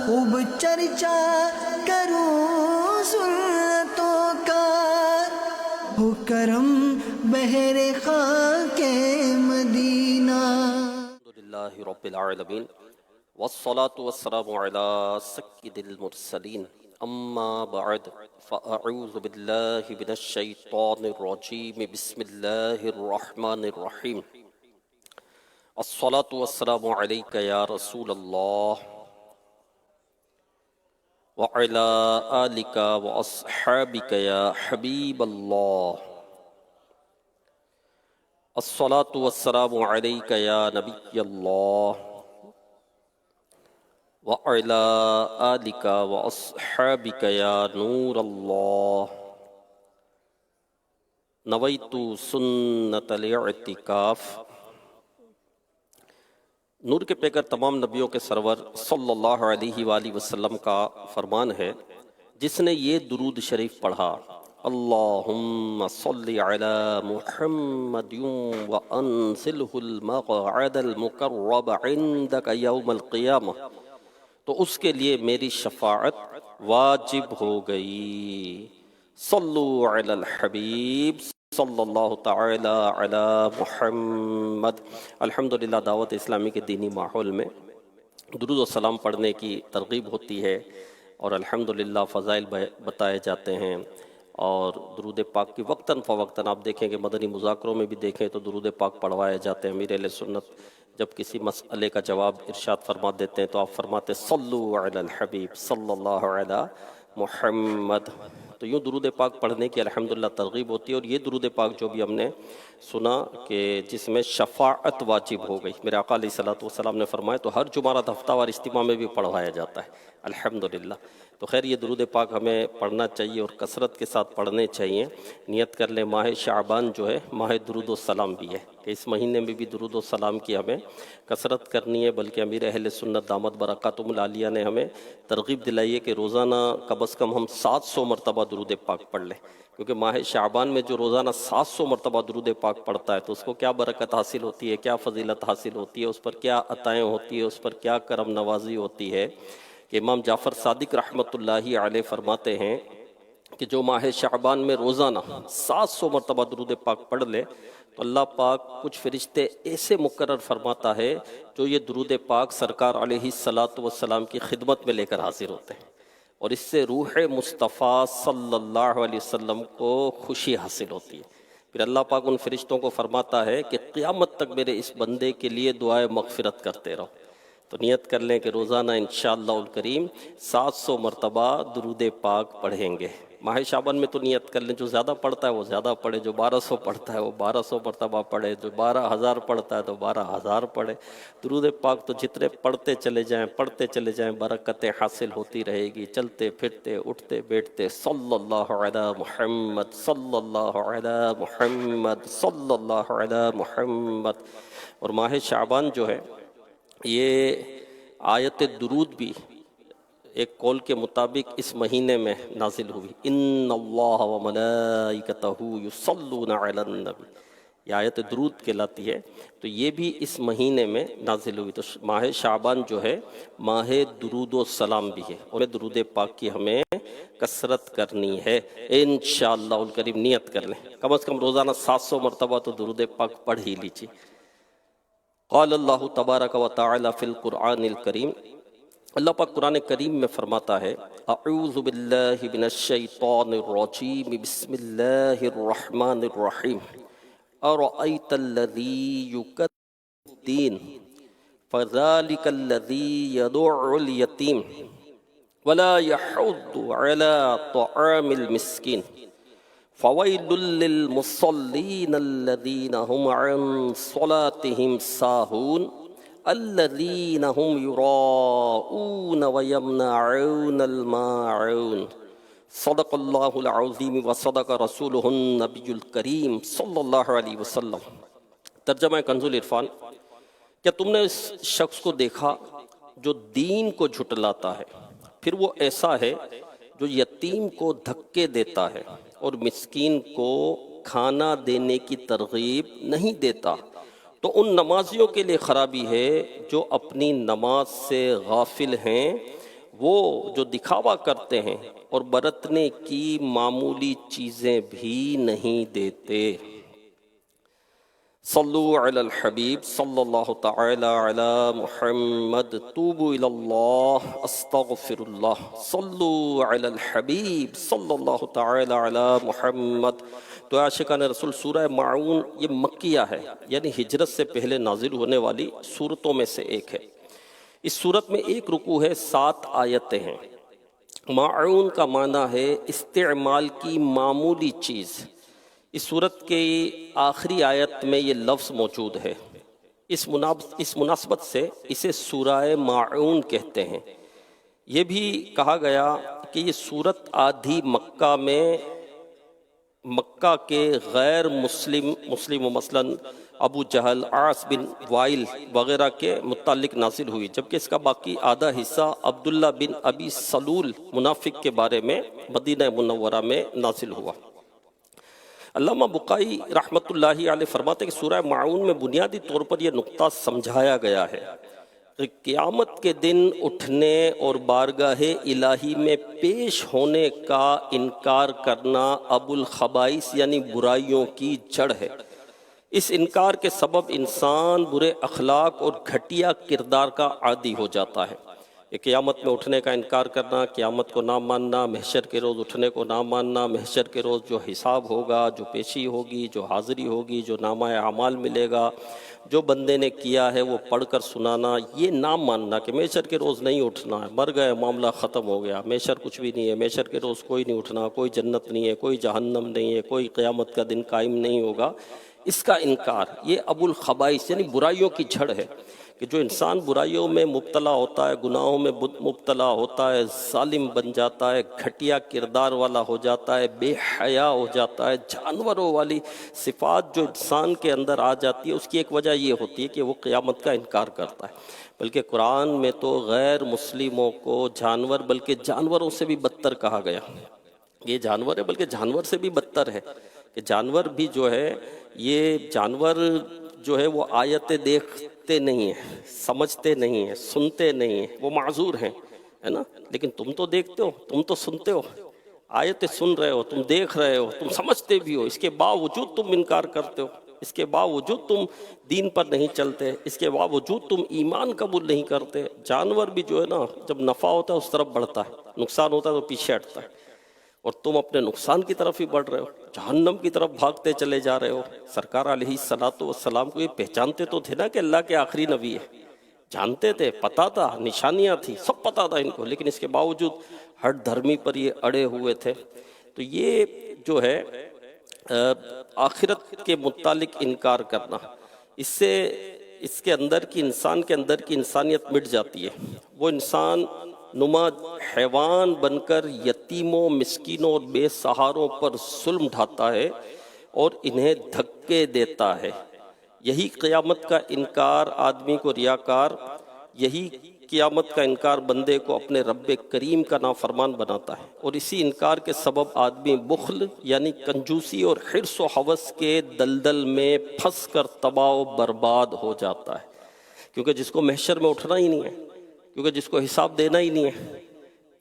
خوب چرچا کروں سنتوں کا، ہو کرم بحر خاک مدینہ۔ الحمدللہ رب العالمین والصلاة والسلام على سید المرسلین، اما بعد فاعوذ باللہ من الشیطان الرجیم، بسم اللہ الرحمن الرحیم۔ الصلاة والسلام علیک یا رسول اللہ وعلی آلک واصحابک یا حبیب اللہ۔ الصلاة والسلام علیک یا نبی اللہ وعلی آلک واصحابک یا نور اللہ۔ نویت سنت الاعتکاف۔ نور کے پیکر تمام نبیوں کے سرور صلی اللہ علیہ وآلہ وسلم کا فرمان ہے، جس نے یہ درود شریف پڑھا: اللہم صلی علی محمد وانزلہ المقعد المقرب عندک یوم القیامہ، تو اس کے لیے میری شفاعت واجب ہو گئی۔ صلو علی الحبیب صلی اللہ تعالی علی محمد۔ الحمدللہ دعوت اسلامی کے دینی ماحول میں درود و سلام پڑھنے کی ترغیب ہوتی ہے، اور الحمدللہ فضائل بتائے جاتے ہیں، اور درود پاک کی وقتاً فوقتاً آپ دیکھیں کہ مدنی مذاکروں میں بھی دیکھیں تو درود پاک پڑھوائے جاتے ہیں۔ امیر اہل سنت جب کسی مسئلے کا جواب ارشاد فرما دیتے ہیں تو آپ فرماتے صلو علی الحبیب صلی اللہ علی محمد۔ تو یوں درود پاک پڑھنے کی الحمدللہ ترغیب ہوتی ہے، اور یہ درود پاک جو بھی ہم نے سنا کہ جس میں شفاعت واجب ہو گئی، میرے آقا علیہ السلام نے فرمایا، تو ہر جمعرات ہفتہ وار اجتماع میں بھی پڑھوایا جاتا ہے الحمدللہ۔ تو خیر یہ درود پاک ہمیں پڑھنا چاہیے اور کثرت کے ساتھ پڑھنے چاہیے۔ نیت کر لیں ماہ شعبان جو ہے ماہ درود و سلام بھی ہے، کہ اس مہینے میں بھی درود و سلام کی ہمیں کثرت کرنی ہے، بلکہ امیر اہل سنت دامت برکاتہم العالیہ نے ہمیں ترغیب دلائی ہے کہ روزانہ کم از کم ہم 700 مرتبہ درود پاک پڑھ لیں، کیونکہ ماہ شعبان میں جو روزانہ 700 مرتبہ درود پاک پڑھتا ہے تو اس کو کیا برکت حاصل ہوتی ہے، کیا فضیلت حاصل ہوتی ہے، اس پر کیا عطائیں ہوتی ہے، اس پر کیا کرم نوازی ہوتی ہے، کہ امام جعفر صادق رحمۃ اللہ علیہ فرماتے ہیں کہ جو ماہ شعبان میں روزانہ 700 مرتبہ درود پاک پڑھ لے تو اللہ پاک کچھ فرشتے ایسے مقرر فرماتا ہے جو یہ درود پاک سرکار علیہ السلام کی خدمت میں لے کر حاضر ہوتے ہیں، اور اس سے روح مصطفیٰ صلی اللہ علیہ وسلم کو خوشی حاصل ہوتی ہے۔ پھر اللہ پاک ان فرشتوں کو فرماتا ہے کہ قیامت تک میرے اس بندے کے لیے دعائے مغفرت کرتے رہو۔ تو نیت کر لیں کہ روزانہ انشاءاللہ الکریم 700 مرتبہ درود پاک پڑھیں گے۔ ماہ شعبان میں تو نیت کر لیں جو زیادہ پڑھتا ہے وہ زیادہ پڑھے، جو 1200 پڑھتا ہے وہ 1200 مرتبہ پڑھے، جو 12000 پڑھتا ہے تو 12000 پڑھے۔ درود پاک تو جتنے پڑھتے چلے جائیں برکتیں حاصل ہوتی رہے گی، چلتے پھرتے اٹھتے بیٹھتے صلی اللہ علی محمد صلی اللہ علی محمد صلی اللہ علی محمد۔ اور ماہ شعبان جو ہے یہ آیت درود بھی ایک قول کے مطابق اس مہینے میں نازل ہوئی، ان اللہ و ملائکتہ یصلون علی النبی، یہ آیت درود کہلاتی ہے، تو یہ بھی اس مہینے میں نازل ہوئی۔ تو ماہ شعبان جو ہے ماہ درود و سلام بھی ہے، اور درود پاک کی ہمیں کثرت کرنی ہے انشاءاللہ الکریم۔ نیت کر لیں کم از کم روزانہ 700 مرتبہ تو درود پاک پڑھ ہی لیجیے۔ قال اللہ تبارک و تعالی فی القرآن الکریم، اللہ پاک قرآن کریم میں فرماتا ہے اعوذ باللہ من الشیطان الرجیم، بسم اللہ الرحمن الرحیم، ارأیت الذی یکذب الدین فذلک الذی یدع الیتیم ولا یحض علی طعام المسکین فویل للمصلین الذین هم عن صلاتهم ساہون الذین هم یراؤون ویمنعون الماعون۔ صدق اللہ العظیم وصدق رسولہ النبی الکریم صلی اللہ علیہ وسلم۔ ترجمہ کنز العرفان، کیا تم نے اس شخص کو دیکھا جو دین کو جھٹلاتا ہے، پھر وہ ایسا ہے جو یتیم کو دھکے دیتا ہے اور مسکین کو کھانا دینے کی ترغیب نہیں دیتا، تو ان نمازیوں کے لیے خرابی ہے جو اپنی نماز سے غافل ہیں، وہ جو دکھاوا کرتے ہیں اور برتنے کی معمولی چیزیں بھی نہیں دیتے۔ صلو علی الحبیب صلی اللہ تعالی علی محمد، توبوا الی اللہ استغفر اللہ، صلو علی الحبیب صلی اللہ تعالی علی محمد۔ تو عاشقان رسول سورہ ماعون یہ مکیہ ہے، یعنی ہجرت سے پہلے نازل ہونے والی سورتوں میں سے ایک ہے۔ اس سورت میں ایک رکوع ہے، 7 آیتیں ہیں۔ ماعون کا معنی ہے استعمال کی معمولی چیز۔ اس سورت کے آخری آیت میں یہ لفظ موجود ہے۔ اس مناسبت سے اسے سورہ ماعون کہتے ہیں۔ یہ بھی کہا گیا کہ یہ سورت آدھی مکہ کے غیر مسلم مثلاً ابو جہل، عاص بن وائل وغیرہ کے متعلق نازل ہوئی، جبکہ اس کا باقی آدھا حصہ عبداللہ بن ابی سلول منافق کے بارے میں مدینہ منورہ میں نازل ہوا۔ علامہ بقائی رحمۃ اللہ علیہ فرماتے ہیں کہ سورہ ماعون میں بنیادی طور پر یہ نقطہ سمجھایا گیا ہے کہ قیامت کے دن اٹھنے اور بارگاہ الہی میں پیش ہونے کا انکار کرنا ابو الخبائث یعنی برائیوں کی جڑ ہے۔ اس انکار کے سبب انسان برے اخلاق اور گھٹیا کردار کا عادی ہو جاتا ہے۔ یہ قیامت میں اٹھنے کا انکار کرنا، قیامت کو نہ ماننا، محشر کے روز اٹھنے کو نہ ماننا، محشر کے روز جو حساب ہوگا، جو پیشی ہوگی، جو حاضری ہوگی، جو نامہ اعمال ملے گا، جو بندے نے کیا ہے وہ پڑھ کر سنانا، یہ نہ ماننا کہ محشر کے روز نہیں اٹھنا ہے، مر گئے معاملہ ختم ہو گیا، محشر کچھ بھی نہیں ہے، محشر کے روز کوئی نہیں اٹھنا، کوئی جنت نہیں ہے، کوئی جہنم نہیں ہے، کوئی قیامت کا دن قائم نہیں ہوگا، اس کا انکار یہ ابو الخبائث یعنی برائیوں کی جڑ ہے کہ جو انسان برائیوں میں مبتلا ہوتا ہے، گناہوں میں مبتلا ہوتا ہے، ظالم بن جاتا ہے، گھٹیا کردار والا ہو جاتا ہے، بے حیا ہو جاتا ہے، جانوروں والی صفات جو انسان کے اندر آ جاتی ہے، اس کی ایک وجہ یہ ہوتی ہے کہ وہ قیامت کا انکار کرتا ہے۔ بلکہ قرآن میں تو غیر مسلموں کو جانور بلکہ جانوروں سے بھی بدتر کہا گیا۔ یہ جانور ہے بلکہ جانور سے بھی بدتر ہے کہ جانور بھی جو ہے، یہ جانور جو ہے وہ آیتیں دیکھتے نہیں ہیں، سمجھتے نہیں ہیں، سنتے نہیں ہیں، وہ معذور ہیں، ہے نا؟ لیکن تم تو دیکھتے ہو، تم تو سنتے ہو، آیتیں سن رہے ہو، تم دیکھ رہے ہو، تم سمجھتے بھی ہو، اس کے باوجود تم انکار کرتے ہو، اس کے باوجود تم دین پر نہیں چلتے، اس کے باوجود تم ایمان قبول نہیں کرتے۔ جانور بھی جو ہے نا، جب نفع ہوتا ہے اس طرف بڑھتا ہے، نقصان ہوتا ہے تو پیچھے ہٹتا ہے، اور تم اپنے نقصان کی طرف ہی بڑھ رہے ہو، جہنم کی طرف بھاگتے چلے جا رہے ہو۔ سرکار علیہ الصلوۃ والسلام کو یہ پہچانتے تو تھے نا کہ اللہ کے آخری نبی ہے، جانتے تھے، پتہ تھا، نشانیاں تھیں، سب پتہ تھا ان کو، لیکن اس کے باوجود ہٹ دھرمی پر یہ اڑے ہوئے تھے۔ تو یہ جو ہے آخرت کے متعلق انکار کرنا، اس سے اس کے اندر کی انسان کے اندر کی انسانیت مٹ جاتی ہے۔ وہ انسان نما حیوان بن کر یتیموں، مسکینوں اور بے سہاروں پر ظلم ڈھاتا ہے اور انہیں دھکے دیتا ہے۔ یہی قیامت کا انکار آدمی کو ریاکار، یہی قیامت کا انکار بندے کو اپنے رب کریم کا نافرمان بناتا ہے، اور اسی انکار کے سبب آدمی بخل یعنی کنجوسی اور حرص و ہوس کے دلدل میں پھنس کر تباہ و برباد ہو جاتا ہے۔ کیونکہ جس کو محشر میں اٹھنا ہی نہیں ہے، کیونکہ جس کو حساب دینا ہی نہیں ہے،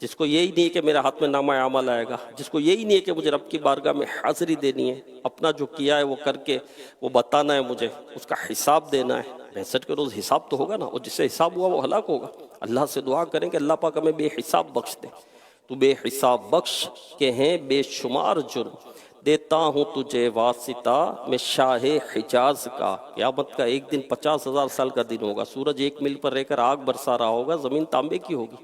جس کو یہی نہیں ہے کہ میرے ہاتھ میں نامہ اعمال آئے گا، جس کو یہی نہیں ہے کہ مجھے رب کی بارگاہ میں حاضری دینی ہے، اپنا جو کیا ہے وہ کر کے وہ بتانا ہے، مجھے اس کا حساب دینا ہے۔ محشر کے روز حساب تو ہوگا نا، اور جس سے حساب ہوا وہ ہلاک ہوگا۔ اللہ سے دعا کریں کہ اللہ پاک ہمیں بے حساب بخش دے۔ تو بے حساب بخش کے ہیں بے شمار جرم، دیتا ہوں تجھے واسطہ میں شاہ حجاز کا۔ قیامت کا ایک دن 50,000 سال کا دن ہوگا، سورج 1 میل پر رہ کر آگ برسا رہا ہوگا، زمین تانبے کی ہوگی،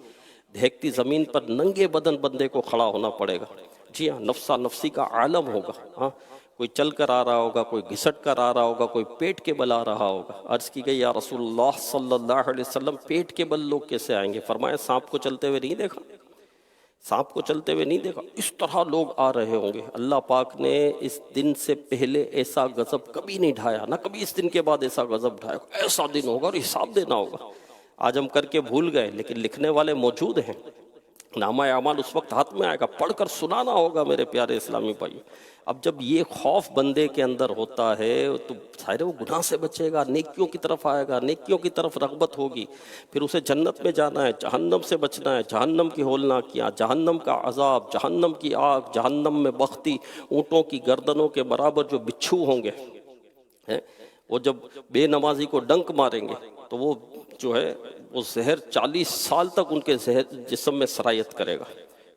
دہکتی زمین پر ننگے بدن بندے کو کھڑا ہونا پڑے گا۔ جی ہاں، نفسا نفسی کا عالم ہوگا۔ ہاں، کوئی چل کر آ رہا ہوگا، کوئی گھسٹ کر آ رہا ہوگا، کوئی پیٹ کے بل آ رہا ہوگا۔ عرض کی گئی یا رسول اللہ صلی اللہ علیہ وسلم، پیٹ کے بل لوگ کیسے آئیں گے؟ فرمایا سانپ کو چلتے ہوئے نہیں دیکھا، سانپ کو چلتے ہوئے نہیں دیکھا، اس طرح لوگ آ رہے ہوں گے۔ اللہ پاک نے اس دن سے پہلے ایسا غضب کبھی نہیں ڈھایا، نہ کبھی اس دن کے بعد ایسا غضب ڈھایا۔ ایسا دن ہوگا اور حساب دینا ہوگا۔ آج ہم کر کے بھول گئے، لیکن لکھنے والے موجود ہیں۔ نامہ اعمال اس وقت ہاتھ میں آئے گا، پڑھ کر سنانا ہوگا میرے پیارے اسلامی بھائی۔ اب جب یہ خوف بندے کے اندر ہوتا ہے تو ظاہر وہ گناہ سے بچے گا، نیکیوں کی طرف آئے گا، نیکیوں کی طرف رغبت ہوگی، پھر اسے جنت میں جانا ہے، جہنم سے بچنا ہے، جہنم کی ہولناکیاں، جہنم کا عذاب، جہنم کی آگ، جہنم میں بختی اونٹوں کی گردنوں کے برابر جو بچھو ہوں گے، وہ جب بے نمازی کو ڈنک ماریں گے تو وہ جو ہے وہ زہر 40 سال تک ان کے جسم میں سرایت کرے گا،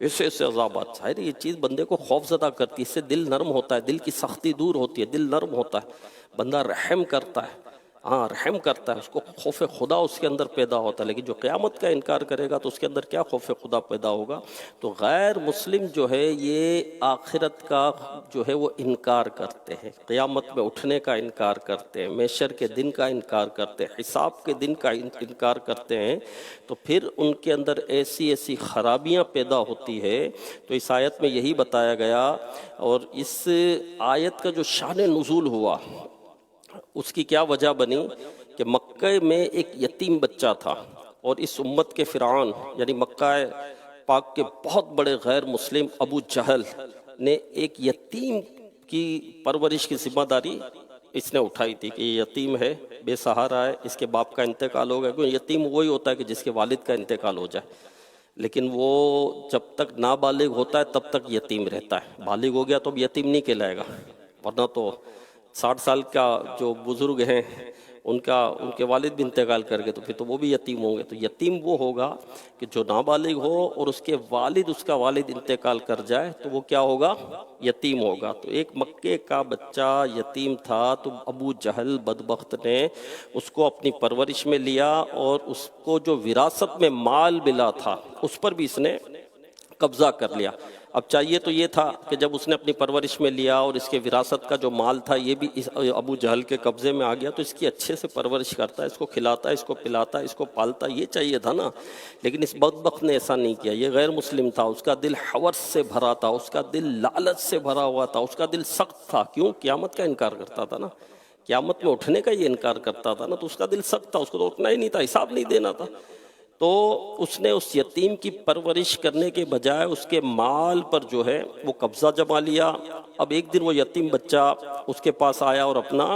ایسے ایسے عذابات۔ ظاہر یہ چیز بندے کو خوف زدہ کرتی ہے، اس سے دل نرم ہوتا ہے، دل کی سختی دور ہوتی ہے، دل نرم ہوتا ہے، بندہ رحم کرتا ہے، ہاں رحم کرتا ہے، اس کو خوف خدا اس کے اندر پیدا ہوتا ہے۔ لیکن جو قیامت کا انکار کرے گا تو اس کے اندر کیا خوف خدا پیدا ہوگا؟ تو غیر مسلم جو ہے یہ آخرت کا جو ہے وہ انکار کرتے ہیں، قیامت میں اٹھنے کا انکار کرتے ہیں، محشر کے دن کا انکار کرتے ہیں، حساب کے دن کا انکار کرتے ہیں، تو پھر ان کے اندر ایسی ایسی خرابیاں پیدا ہوتی ہے۔ تو اس آیت میں یہی بتایا گیا، اور اس آیت کا جو شان نزول ہوا اس کی کیا وجہ بنی کہ مکہ میں ایک یتیم بچہ تھا، اور اس امت کے فرعون یعنی مکہ پاک کے بہت بڑے غیر مسلم ابو جہل نے ایک یتیم کی پرورش کی ذمہ داری اس نے اٹھائی تھی کہ یہ یتیم ہے، بے سہارا ہے، اس کے باپ کا انتقال ہو گیا، کیونکہ یتیم وہی ہوتا ہے کہ جس کے والد کا انتقال ہو جائے، لیکن وہ جب تک نابالغ ہوتا ہے تب تک یتیم رہتا ہے، بالغ ہو گیا تو اب یتیم نہیں کہلائے گا، ورنہ تو 60 سال کا جو بزرگ ہیں ان کے والد بھی انتقال کر گئے تو پھر تو وہ بھی یتیم ہوں گے۔ تو یتیم وہ ہوگا کہ جو نابالغ ہو اور اس کے والد انتقال کر جائے تو وہ کیا ہوگا؟ یتیم ہوگا۔ تو ایک مکے کا بچہ یتیم تھا، تو ابو جہل بدبخت نے اس کو اپنی پرورش میں لیا، اور اس کو جو وراثت میں مال ملا تھا اس پر بھی اس نے قبضہ کر لیا۔ اب چاہیے تو یہ تھا کہ جب اس نے اپنی پرورش میں لیا اور اس کے وراثت کا جو مال تھا یہ بھی ابو جہل کے قبضے میں آ گیا تو اس کی اچھے سے پرورش کرتا ہے، اس کو کھلاتا ہے، اس کو پلاتا ہے، اس کو پالتا ہے، یہ چاہیے تھا نا۔ لیکن اس بدبخت نے ایسا نہیں کیا، یہ غیر مسلم تھا، اس کا دل حوث سے بھرا تھا، اس کا دل لالچ سے بھرا ہوا تھا، اس کا دل سخت تھا۔ کیوں؟ قیامت کا انکار کرتا تھا نا، قیامت میں اٹھنے کا یہ انکار کرتا تھا نا، تو اس کا دل سخت تھا، اس کو تو اٹھنا ہی نہیں تھا، حساب نہیں دینا تھا۔ تو اس نے اس یتیم کی پرورش کرنے کے بجائے اس کے مال پر جو ہے وہ قبضہ جما لیا۔ اب ایک دن وہ یتیم بچہ اس کے پاس آیا اور اپنا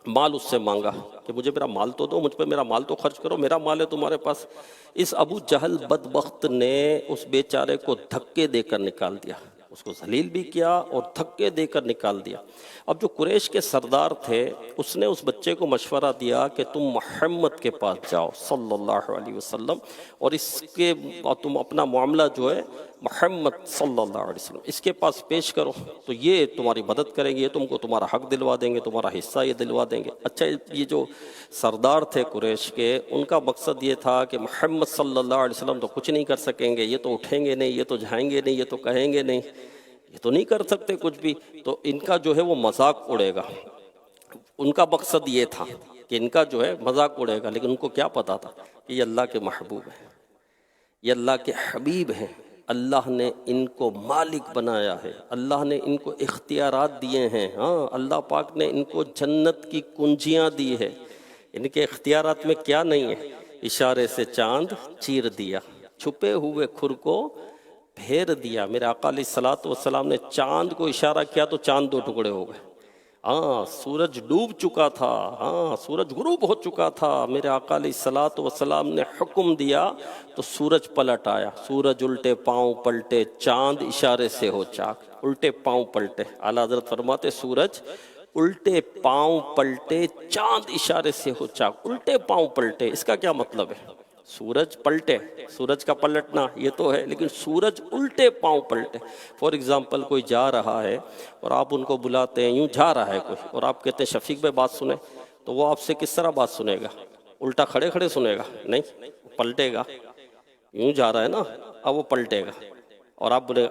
مال اس سے مانگا کہ مجھے میرا مال تو دو، مجھ پہ میرا مال تو خرچ کرو، میرا مال ہے تمہارے پاس۔ اس ابو جہل بدبخت نے اس بیچارے کو دھکے دے کر نکال دیا، اس کو ذلیل بھی کیا اور دھکے دے کر نکال دیا۔ اب جو قریش کے سردار تھے اس نے اس بچے کو مشورہ دیا کہ تم محمد کے پاس جاؤ صلی اللہ علیہ وسلم، اور تم اپنا معاملہ جو ہے محمد صلی اللہ علیہ وسلم اس کے پاس پیش کرو، تو یہ تمہاری مدد کریں گے، یہ تم کو تمہارا حق دلوا دیں گے، تمہارا حصہ یہ دلوا دیں گے۔ اچھا، یہ جو سردار تھے قریش کے، ان کا مقصد یہ تھا کہ محمد صلی اللہ علیہ وسلم تو کچھ نہیں کر سکیں گے، یہ تو اٹھیں گے نہیں، یہ تو جائیں گے نہیں، یہ تو کہیں گے نہیں، یہ تو نہیں کر سکتے کچھ بھی، تو ان کا جو ہے وہ مذاق اڑے گا۔ ان کا مقصد یہ تھا کہ ان کا جو ہے مذاق اڑے گا، لیکن ان کو کیا پتا تھا کہ یہ اللہ کے محبوب ہیں، یہ اللہ کے حبیب ہیں، اللہ نے ان کو مالک بنایا ہے، اللہ نے ان کو اختیارات دیے ہیں، ہاں اللہ پاک نے ان کو جنت کی کنجیاں دی ہے، ان کے اختیارات میں کیا نہیں ہے؟ اشارے سے چاند چیر دیا، چھپے ہوئے کھر کو پھیر دیا۔ میرے آقا علیہ الصلوۃ والسلام نے چاند کو اشارہ کیا تو چاند 2 ٹکڑے ہو گئے۔ ہاں سورج ڈوب چکا تھا، ہاں سورج غروب ہو چکا تھا، میرے آقا علیہ الصلوۃ والسلام نے حکم دیا تو سورج پلٹ آیا، سورج الٹے پاؤں پلٹے، چاند اشارے سے ہو چاک، الٹے پاؤں پلٹے۔ اعلیٰ حضرت فرماتے سورج الٹے پاؤں پلٹے، چاند اشارے سے ہو چاک، الٹے پاؤں پلٹے۔ اس کا کیا مطلب ہے؟ سورج پلٹے، سورج کا پلٹنا یہ تو ہے، لیکن سورج الٹے پاؤں پلٹے۔ فور ایگزامپل کوئی جا رہا ہے اور آپ ان کو بلاتے ہیں، یوں جا رہا ہے کوئی، اور آپ کہتے ہیں شفیق بھائی بات سنیں، تو وہ آپ سے کس طرح بات سنے گا؟ الٹا کھڑے کھڑے سنے گا؟ نہیں، پلٹے گا، یوں جا رہا ہے نا، اب وہ پلٹے گا، اور آپ بولے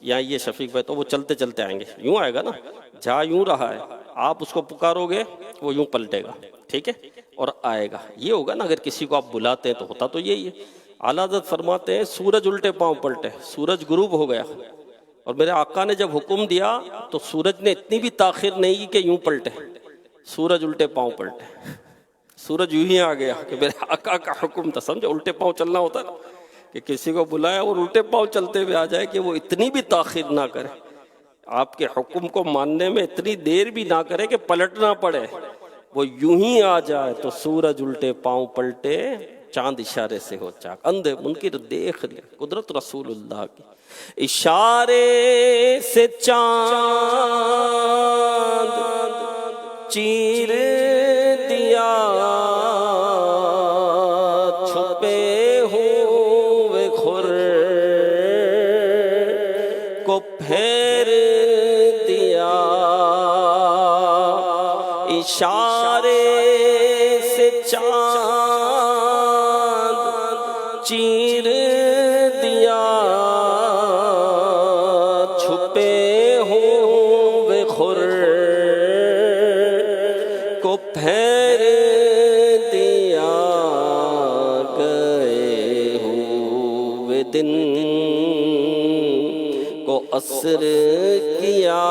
یہاں یہ شفیق بھائی، تو وہ چلتے چلتے آئیں گے، یوں آئے گا نا، جا یوں رہا ہے، آپ اس کو پکارو گے وہ یوں پلٹے گا، ٹھیک ہے، اور آئے گا۔ یہ ہوگا نا اگر کسی کو آپ بلاتے ہیں تو ہوتا تو یہی ہے۔ اعلیٰ حضرت فرماتے ہیں سورج الٹے پاؤں پلٹے، سورج غروب ہو گیا، اور میرے آقا نے جب حکم دیا تو سورج نے اتنی بھی تاخیر نہیں کی کہ یوں پلٹے، سورج الٹے پاؤں پلٹے، سورج یوں ہی آ گیا کہ میرے آقا کا حکم تھا، سمجھے، الٹے پاؤں چلنا ہوتا ہے نا، کہ کسی کو بلائے اور الٹے پاؤں چلتے ہوئے آ جائے کہ وہ اتنی بھی تاخیر نہ کرے، آپ کے حکم کو ماننے میں اتنی دیر بھی نہ کرے کہ پلٹنا پڑے، وہ یوں ہی آ جائے تو سورج الٹے پاؤں پلٹے، چاند اشارے سے ہو چاک، اندھے منکر دیکھ لے، قدرت رسول اللہ کی، اشارے سے چاند چیر دیا، چھپے ہوئے کھر کو پھیر دیا، اشارے سے چاند چیر دیا، چھپے ہوئے کھر کو پھیر دیا، گئے ہوئے دن کو عصر کیا،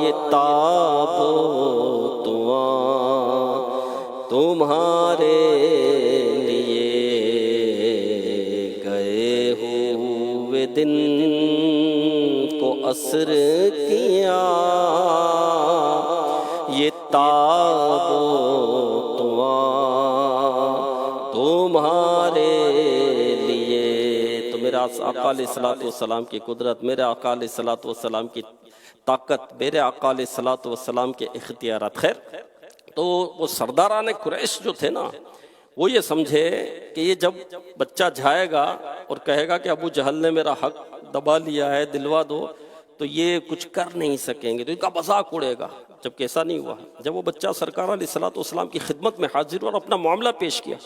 یہ تابوت تمہارے لیے، گئے ہوئے دن کو عصر کیا، یہ تابوت تمہارے لیے۔ تو میرے آقا علیہ السلام کی قدرت، میرے آقا علیہ السلام کی طاقت، میرے آقا علیہ السلام کے اختیارات۔ خیر، تو وہ سرداران قریش جو تھے نا، وہ یہ سمجھے کہ یہ جب بچہ جائے گا اور کہے گا کہ ابو جہل نے میرا حق دبا لیا ہے، دلوا دو، تو یہ کچھ کر نہیں سکیں گے، تو ان کا مذاق اڑے گا، جبکہ ایسا نہیں ہوا۔ جب وہ بچہ سرکار علیہ السلام کی خدمت میں حاضر ہوا اور اپنا معاملہ پیش کیا،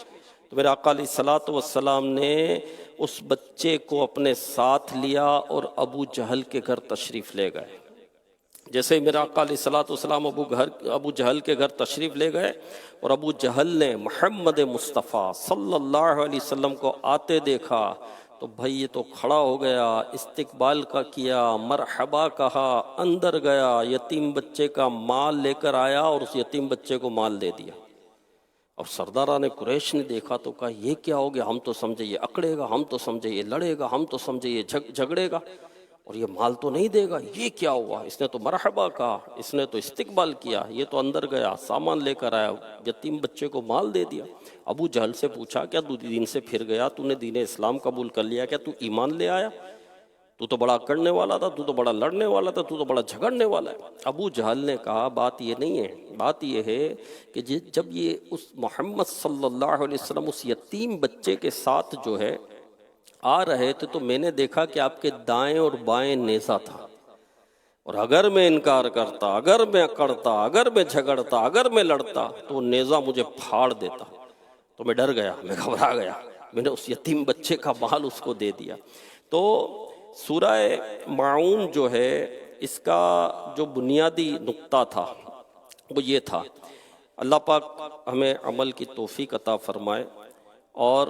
تو میرے آقا علیہ السلام نے اس بچے کو اپنے ساتھ لیا اور ابو جہل کے گھر تشریف لے گئے۔ جیسے ہی میرا آقا علیہ السلام ابو جہل کے گھر تشریف لے گئے اور ابو جہل نے محمد مصطفیٰ صلی اللہ علیہ وسلم کو آتے دیکھا تو بھائی یہ تو کھڑا ہو گیا، استقبال کا کیا، مرحبا کہا، اندر گیا، یتیم بچے کا مال لے کر آیا اور اس یتیم بچے کو مال دے دیا۔ اور سرداران قریش نے دیکھا تو کہا یہ کیا ہو گیا، ہم تو سمجھے یہ اکڑے گا، ہم تو سمجھے یہ لڑے گا، ہم تو سمجھے یہ جھگڑے گا اور یہ مال تو نہیں دے گا، یہ کیا ہوا؟ اس نے تو مرحبا کہا، اس نے تو استقبال کیا، یہ تو اندر گیا، سامان لے کر آیا، یتیم بچے کو مال دے دیا۔ ابو جہل سے پوچھا کیا تو دین سے پھر گیا، تو نے دین اسلام قبول کر لیا، کیا تو ایمان لے آیا؟ تو بڑا اکڑنے والا تھا، تو بڑا لڑنے والا تھا، تو بڑا جھگڑنے والا ہے۔ ابو جہل نے کہا بات یہ نہیں ہے، بات یہ ہے کہ جب یہ اس محمد صلی اللہ علیہ وسلم اس یتیم بچے کے ساتھ جو ہے آ رہے تھے تو میں نے دیکھا کہ آپ کے دائیں اور بائیں نیزہ تھا، اور اگر میں انکار کرتا، اگر میں اکڑتا، اگر میں جھگڑتا، اگر میں لڑتا تو وہ نیزہ مجھے پھاڑ دیتا۔ تو میں ڈر گیا، میں گھبرا گیا، میں نے اس یتیم بچے کا مال اس کو دے دیا۔ تو سورہ ماعون جو ہے، اس کا جو بنیادی نقطہ تھا وہ یہ تھا، اللہ پاک ہمیں عمل کی توفیق عطا فرمائے اور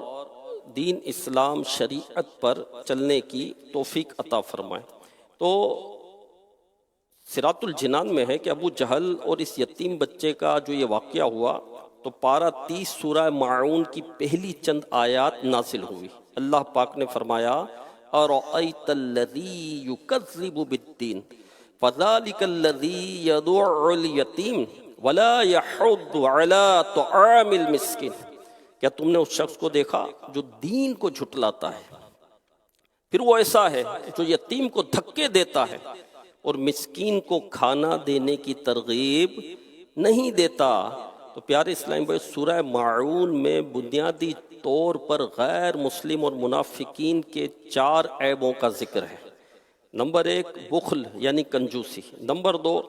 دین اسلام شریعت پر چلنے کی توفیق عطا فرمائے۔ تو صراط الجنان میں ہے کہ ابو جہل اور اس یتیم بچے کا جو یہ واقعہ ہوا تو پارہ 30 سورہ ماعون کی پہلی چند آیات نازل ہوئی۔ اللہ پاک نے فرمایا اَرَأَيْتَ الَّذِي يُكَذِّبُ بِالدِّينِ فَذَلِكَ الَّذِي يَدُعُّ الْيَتِيمَ وَلَا يَحُضُّ عَلَىٰ طَعَامِ الْمِسْكِينِ، کیا تم نے اس شخص کو دیکھا جو دین کو جھٹلاتا ہے، پھر وہ ایسا ہے جو یتیم کو دھکے دیتا ہے اور مسکین کو کھانا دینے کی ترغیب نہیں دیتا۔ تو پیارے اسلام بھائی، سورہ ماعون میں بنیادی طور پر غیر مسلم اور منافقین کے 4 عیبوں کا ذکر ہے۔ نمبر 1 بخل یعنی کنجوسی، نمبر 2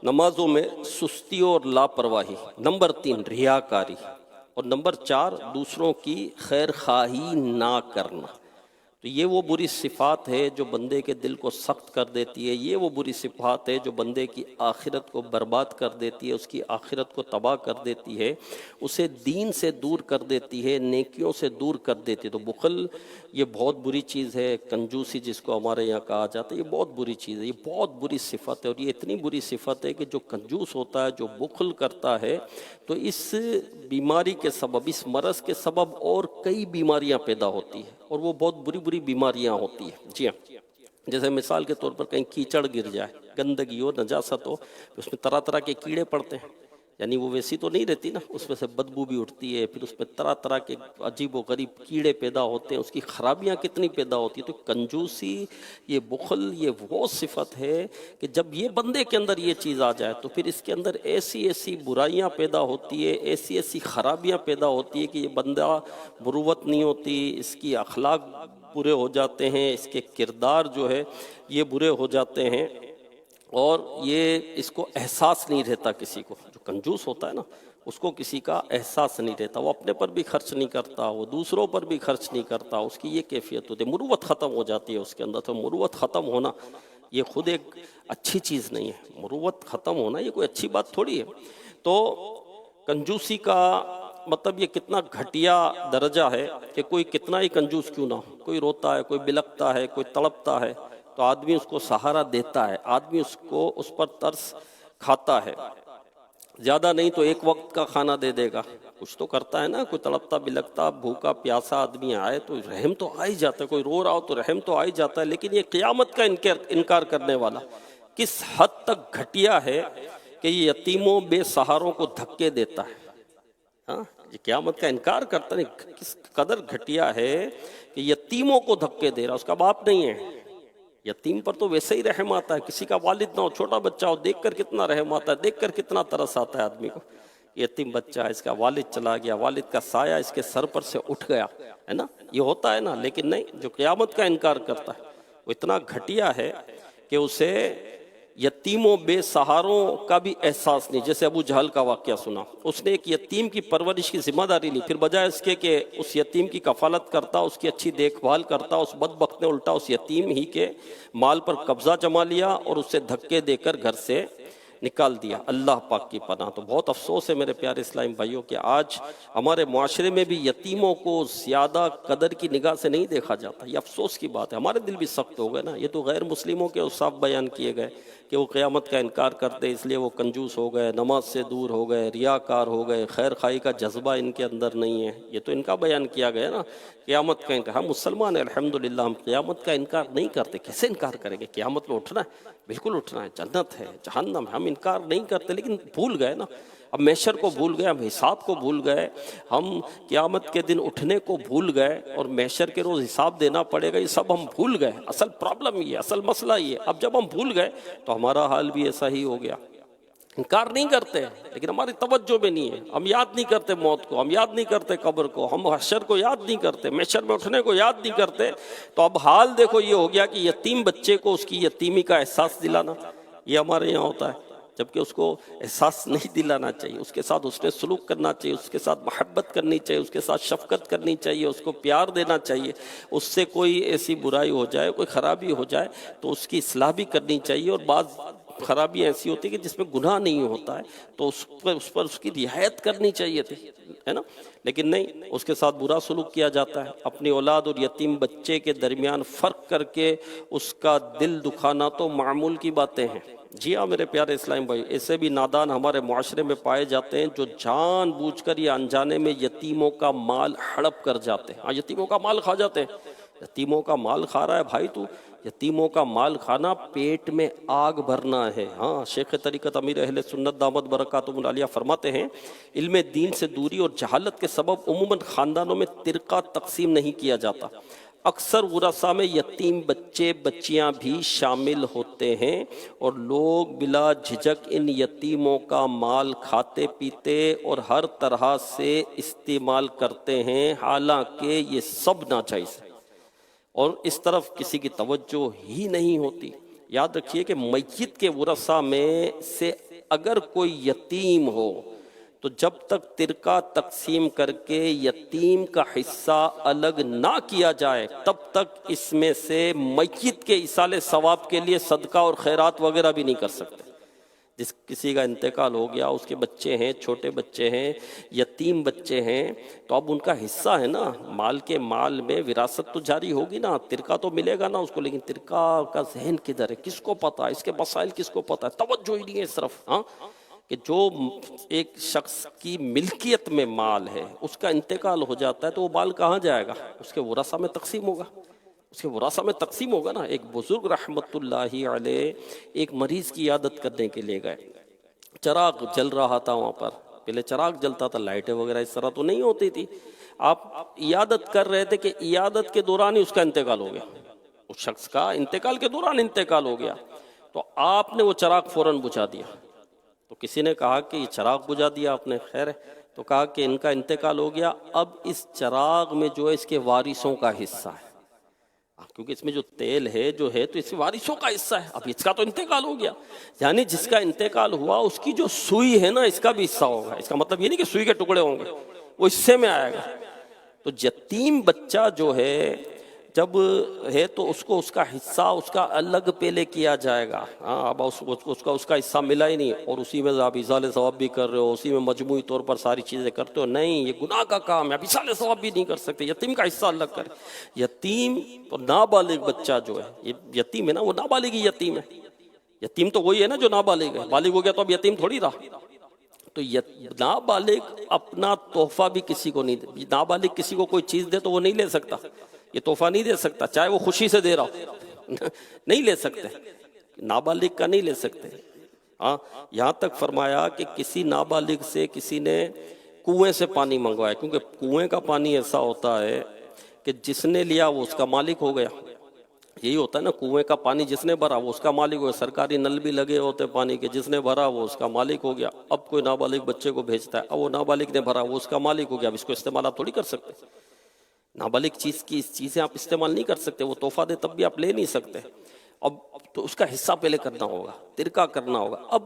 نمازوں میں سستی اور لاپرواہی، نمبر 3 ریاکاری، اور نمبر 4 دوسروں کی خیر خواہی نہ کرنا۔ تو یہ وہ بری صفات ہے جو بندے کے دل کو سخت کر دیتی ہے، یہ وہ بری صفات ہے جو بندے کی آخرت کو برباد کر دیتی ہے، اس کی آخرت کو تباہ کر دیتی ہے، اسے دین سے دور کر دیتی ہے، نیکیوں سے دور کر دیتی ہے۔ تو بخل یہ بہت بری چیز ہے، کنجوسی جس کو ہمارے یہاں کہا جاتا ہے، یہ بہت بری چیز ہے، یہ بہت بری صفت ہے، اور یہ اتنی بری صفت ہے کہ جو کنجوس ہوتا ہے، جو بخل کرتا ہے، تو اس بیماری کے سبب، اس مرض کے سبب اور کئی بیماریاں پیدا ہوتی ہیں، اور وہ بہت بری بری بیماریاں ہوتی ہیں۔ جی ہاں، جیسے مثال کے طور پر کہیں کیچڑ گر جائے، گندگی ہو، نجاست ہو، اس میں طرح طرح کے کیڑے پڑتے ہیں، یعنی وہ ویسی تو نہیں رہتی نا، اس میں سے بدبو بھی اٹھتی ہے، پھر اس میں طرح طرح کے عجیب و غریب کیڑے پیدا ہوتے ہیں، اس کی خرابیاں کتنی پیدا ہوتی ہیں۔ تو کنجوسی، یہ بخل، یہ وہ صفت ہے کہ جب یہ بندے کے اندر یہ چیز آ جائے تو پھر اس کے اندر ایسی ایسی برائیاں پیدا ہوتی ہے، ایسی ایسی خرابیاں پیدا ہوتی ہے کہ یہ بندہ مروت نہیں ہوتی، اس کی اخلاق برے ہو جاتے ہیں، اس کے کردار جو ہے یہ برے ہو جاتے ہیں، اور یہ اس کو احساس نہیں رہتا کسی کو۔ جو کنجوس ہوتا ہے نا، اس کو کسی کا احساس نہیں رہتا، وہ اپنے پر بھی خرچ نہیں کرتا، وہ دوسروں پر بھی خرچ نہیں کرتا، اس کی یہ کیفیت ہوتی ہے، مروت ختم ہو جاتی ہے اس کے اندر۔ تو مروت ختم ہونا یہ خود ایک اچھی چیز نہیں ہے، مروت ختم ہونا یہ کوئی اچھی بات تھوڑی ہے۔ تو کنجوسی کا مطلب یہ کتنا گھٹیا درجہ ہے کہ کوئی کتنا ہی کنجوس کیوں نہ ہو، کوئی روتا ہے، کوئی بلکتا ہے، کوئی تڑپتا ہے، تو آدمی اس کو سہارا دیتا ہے، آدمی اس پر ترس کھاتا ہے، زیادہ نہیں تو ایک وقت کا کھانا دے دے گا، کچھ تو کرتا ہے نا۔ کوئی تڑپتا بلکتا بھوکا پیاسا آدمی آئے تو رحم تو آ ہی جاتا ہے، کوئی رو رہا ہو تو رحم تو آ ہی جاتا ہے۔ لیکن یہ قیامت کا انکار کرنے والا کس حد تک گھٹیا ہے کہ یہ یتیموں بے سہاروں کو دھکے دیتا ہے، ہاں، یہ قیامت کا انکار کرتا ہے، کس قدر گھٹیا ہے کہ یتیموں کو دھکے دے رہا، اس کا باپ نہیں ہے۔ یتیم پر تو ویسے ہی رحم آتا ہے، کسی کا والد نہ ہو، چھوٹا بچہ ہو، دیکھ کر کتنا رحم آتا ہے، دیکھ کر کتنا ترس آتا ہے آدمی کو۔ یتیم بچہ ہے، اس کا والد چلا گیا، والد کا سایہ اس کے سر پر سے اٹھ گیا، ہے نا، یہ ہوتا ہے نا۔ لیکن نہیں، جو قیامت کا انکار کرتا ہے وہ اتنا گھٹیا ہے کہ اسے یتیموں بے سہاروں کا بھی احساس نہیں۔ جیسے ابو جہل کا واقعہ سنا، اس نے ایک یتیم کی پرورش کی ذمہ داری لی، پھر بجائے اس کے کہ اس یتیم کی کفالت کرتا، اس کی اچھی دیکھ بھال کرتا، اس بدبخت نے الٹا اس یتیم ہی کے مال پر قبضہ جما لیا اور اسے دھکے دے کر گھر سے نکال دیا۔ اللہ پاک کی پناہ۔ تو بہت افسوس ہے میرے پیارے اسلامی بھائیوں کہ آج ہمارے معاشرے میں بھی یتیموں کو زیادہ قدر کی نگاہ سے نہیں دیکھا جاتا، یہ افسوس کی بات ہے۔ ہمارے دل بھی سخت ہو گئے نا، یہ تو غیر مسلموں کے اوصاف بیان کیے گئے کہ وہ قیامت کا انکار کرتے، اس لیے وہ کنجوس ہو گئے، نماز سے دور ہو گئے، ریاکار ہو گئے، خیر خواہی کا جذبہ ان کے اندر نہیں ہے، یہ تو ان کا بیان کیا گیا نا، قیامت کا انکار۔ ہم مسلمان ہیں الحمدللہ، ہم قیامت کا انکار نہیں کرتے، کیسے انکار کریں گے؟ قیامت میں اٹھنا ہے، بالکل اٹھنا ہے، جنت ہے، جہنم ہے، ہم انکار نہیں کرتے، لیکن بھول گئے نا، اب محشر کو بھول گئے، ہم حساب کو بھول گئے، ہم قیامت کے دن اٹھنے کو بھول گئے، اور محشر کے روز حساب دینا پڑے گا، یہ سب ہم بھول گئے۔ اصل پرابلم یہ، اصل مسئلہ یہ، اب جب ہم بھول گئے تو ہمارا حال بھی ایسا ہی ہو گیا۔ انکار نہیں کرتے لیکن ہماری توجہ میں نہیں ہے، ہم یاد نہیں کرتے موت کو، ہم یاد نہیں کرتے قبر کو، ہم حشر کو یاد نہیں کرتے، محشر میں اٹھنے کو یاد نہیں کرتے۔ تو اب حال دیکھو یہ ہو گیا کہ یتیم بچے کو اس کی یتیمی کا احساس دلانا، یہ ہمارے یہاں ہوتا ہے، جبکہ اس کو احساس نہیں دلانا چاہیے، اس کے ساتھ اس نے سلوک کرنا چاہیے، اس کے ساتھ محبت کرنی چاہیے، اس کے ساتھ شفقت کرنی چاہیے، اس کو پیار دینا چاہیے، اس سے کوئی ایسی برائی ہو جائے، کوئی خرابی ہو جائے تو اس کی اصلاح بھی کرنی چاہیے، اور بعض خرابی ایسی ہوتی ہے کہ جس میں گناہ نہیں ہوتا ہے تو اس پر اس کی رعایت کرنی چاہیے تھی، ہے نا، لیکن نہیں، اس کے ساتھ برا سلوک کیا جاتا ہے۔ اپنی اولاد اور یتیم بچے کے درمیان فرق کر کے اس کا دل دکھانا تو معمول کی باتیں ہیں۔ جی ہاں میرے پیارے اسلام بھائی، ایسے بھی نادان ہمارے معاشرے میں پائے جاتے ہیں جو جان بوجھ کر یا انجانے میں یتیموں کا مال ہڑپ کر جاتے ہیں، ہاں، یتیموں کا مال کھا جاتے ہیں۔ یتیموں کا مال کھا رہا ہے بھائی تو، یتیموں کا مال کھانا پیٹ میں آگ بھرنا ہے۔ ہاں، شیخ طریقت امیر اہل سنت دامت برکاتہم العالیہ فرماتے ہیں، علم دین سے دوری اور جہالت کے سبب عموماً خاندانوں میں فرقہ تقسیم نہیں کیا جاتا، اکثر ورثہ میں یتیم بچے بچیاں بھی شامل ہوتے ہیں، اور لوگ بلا جھجک ان یتیموں کا مال کھاتے پیتے اور ہر طرح سے استعمال کرتے ہیں، حالانکہ یہ سب ناجائز ہے، اور اس طرف کسی کی توجہ ہی نہیں ہوتی۔ یاد رکھیے کہ میت کے ورثہ میں سے اگر کوئی یتیم ہو تو جب تک ترکہ تقسیم کر کے یتیم کا حصہ الگ نہ کیا جائے تب تک اس میں سے میت کے ایصال ثواب کے لیے صدقہ اور خیرات وغیرہ بھی نہیں کر سکتے۔ جس کسی کا انتقال ہو گیا، اس کے بچے ہیں، چھوٹے بچے ہیں، یتیم بچے ہیں، تو اب ان کا حصہ ہے نا، مال کے مال میں وراثت تو جاری ہوگی نا، ترکہ تو ملے گا نا اس کو، لیکن ترکہ کا ذہن کدھر ہے، کس کو پتہ ہے، اس کے مسائل کس کو پتہ ہے، توجہ ہی نہیں ہے صرف۔ ہاں کہ جو ایک شخص کی ملکیت میں مال ہے، اس کا انتقال ہو جاتا ہے تو وہ مال کہاں جائے گا؟ اس کے ورثہ میں تقسیم ہوگا، اس کے ورثہ میں تقسیم ہوگا نا۔ ایک بزرگ رحمت اللہ علیہ ایک مریض کی عیادت کرنے کے لیے گئے، چراغ جل رہا تھا وہاں پر، پہلے چراغ جلتا تھا، لائٹیں وغیرہ اس طرح تو نہیں ہوتی تھی۔ آپ عیادت کر رہے تھے کہ عیادت کے دوران ہی اس کا انتقال ہو گیا، اس شخص کا انتقال کے دوران انتقال ہو گیا، تو آپ نے وہ چراغ فوراً بجھا دیا۔ تو کسی نے کہا کہ یہ چراغ بجھا دیا آپ نے، خیر ہے، تو کہا کہ ان کا انتقال ہو گیا، اب اس چراغ میں جو ہے اس کے وارثوں کا حصہ ہے، کیونکہ اس میں جو تیل ہے جو ہے تو اس کے وارثوں کا حصہ ہے، اب اس کا تو انتقال ہو گیا، یعنی جس کا انتقال ہوا اس کی جو سوئی ہے نا اس کا بھی حصہ ہوگا۔ اس کا مطلب یہ نہیں کہ سوئی کے ٹکڑے ہوں گے، وہ حصے میں آئے گا۔ تو یتیم بچہ جو ہے جب ہے تو اس کو اس کا حصہ اس کا الگ پہلے کیا جائے گا۔ ہاں اب اس کا حصہ ملا ہی نہیں اور اسی میں آپ ایصال ثواب بھی کر رہے ہو، اسی میں مجموعی طور پر ساری چیزیں کرتے ہو، نہیں، یہ گناہ کا کام ہے، اب ایصال ثواب بھی نہیں کر سکتے، یتیم کا حصہ الگ کرے۔ یتیم تو نابالغ بچہ جو ہے، یہ یتیم ہے نا، وہ نابالغ ہی یتیم ہے، یتیم تو وہی ہے نا جو نابالغ ہے، بالغ ہو گیا تو اب یتیم تھوڑی رہا۔ تو نابالغ اپنا تحفہ بھی کسی کو نہیں دے، نابالغ کسی کو کوئی چیز دے تو وہ نہیں لے سکتا، یہ تحفہ نہیں دے سکتا، چاہے وہ خوشی سے دے رہا ہو، نہیں لے سکتے، نابالغ کا نہیں لے سکتے۔ ہاں یہاں تک فرمایا کہ کسی نابالغ سے کسی نے کنویں سے پانی منگوایا، کیونکہ کنویں کا پانی ایسا ہوتا ہے کہ جس نے لیا وہ اس کا مالک ہو گیا، یہی ہوتا ہے نا، کنویں کا پانی جس نے بھرا وہ اس کا مالک ہو گیا، سرکاری نل بھی لگے ہوتے پانی کے، جس نے بھرا وہ اس کا مالک ہو گیا۔ اب کوئی نابالغ بچے کو بھیجتا ہے، اب وہ نابالغ نے بھرا وہ اس کا مالک ہو گیا، اب اس کو استعمال آپ تھوڑی کر سکتے، نابالغ چیز کی چیزیں آپ استعمال نہیں کر سکتے، وہ تحفہ دے تب بھی آپ لے نہیں سکتے۔ اب تو اس کا حصہ پہلے کرنا ہوگا، ترکہ کرنا ہوگا۔ اب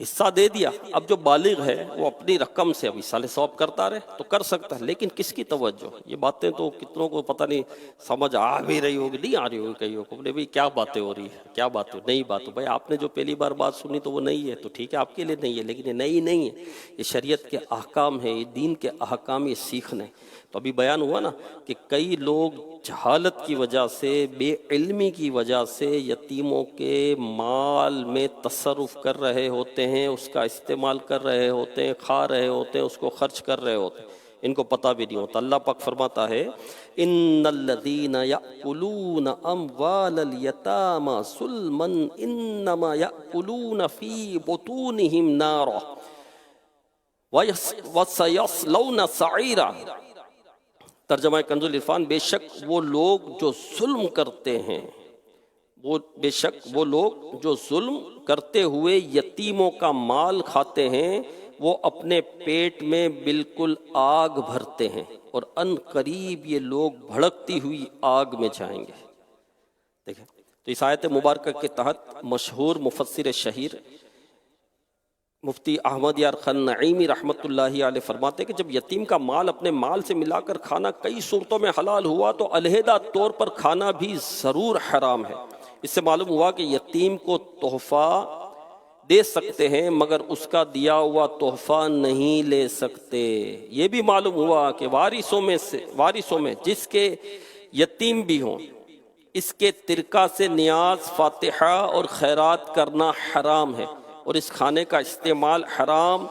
حصہ دے دیا، اب جو بالغ ہے وہ اپنی رقم سے اب ایصال ثواب کرتا رہے تو کر سکتا ہے، لیکن کس کی توجہ؟ یہ باتیں تو کتنوں کو پتہ نہیں سمجھ آ بھی رہی ہوگی، نہیں آ رہی ہوگی، کئیوں کو بھائی کیا باتیں ہو رہی ہے، کیا بات ہو، نئی بات ہو، بھائی آپ نے جو پہلی بار بات سنی تو وہ نئی ہے تو ٹھیک ہے آپ کے لیے نہیں ہے، لیکن یہ نئی نہیں ہے، یہ شریعت کے احکام ہیں، یہ دین کے احکام، یہ سیکھنے۔ تو ابھی بیان ہوا نا کہ کئی لوگ جہالت کی وجہ سے، بے علمی کی وجہ سے یتیموں کے مال میں تصرف کر رہے ہوتے ہیں، اس کا استعمال کر رہے ہوتے ہیں، کھا رہے ہوتے ہیں، اس کو خرچ کر رہے ہوتے ہیں، ان کو پتہ بھی نہیں ہوتا۔ اللہ پاک فرماتا ہے ان الذین یأکلون اموال الیتامی ظلما انما یأکلون فی بطونہم نارا وسیصلون سعیرا۔ ترجمہ کنز العرفان، بے شک وہ لوگ جو ظلم کرتے ہیں، بے شک وہ لوگ جو ظلم کرتے ہوئے یتیموں کا مال کھاتے ہیں وہ اپنے پیٹ میں بالکل آگ بھرتے ہیں اور ان قریب یہ لوگ بھڑکتی ہوئی آگ میں جائیں گے۔ دیکھیں تو اس آیت مبارکہ کے تحت مشہور مفسر شہیر مفتی احمد یار خان نعیمی رحمۃ اللہ علیہ فرماتے ہیں کہ جب یتیم کا مال اپنے مال سے ملا کر کھانا کئی صورتوں میں حلال ہوا تو علیحدہ طور پر کھانا بھی ضرور حرام ہے۔ اس سے معلوم ہوا کہ یتیم کو تحفہ دے سکتے ہیں مگر اس کا دیا ہوا تحفہ نہیں لے سکتے۔ یہ بھی معلوم ہوا کہ وارثوں میں جس کے یتیم بھی ہوں، اس کے ترکہ سے نیاز، فاتحہ اور خیرات کرنا حرام ہے اور اس کھانے کا استعمال حرام۔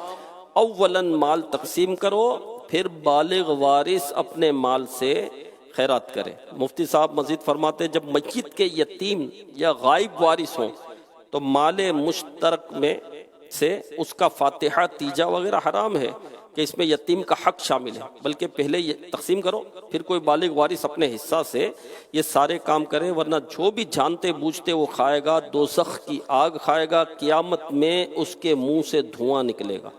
اولاً مال تقسیم کرو، پھر بالغ وارث اپنے مال سے خیرات کرے۔ مفتی صاحب مزید فرماتے ہیں جب میت کے یتیم یا غائب وارث ہوں تو مال مشترک میں سے اس کا فاتحہ، تیجا وغیرہ حرام ہے کہ اس میں یتیم کا حق شامل ہے، بلکہ پہلے یہ تقسیم کرو پھر کوئی بالغ وارث اپنے حصہ سے یہ سارے کام کرے، ورنہ جو بھی جانتے بوجھتے وہ کھائے گا دوزخ کی آگ کھائے گا، قیامت میں اس کے منہ سے دھواں نکلے گا۔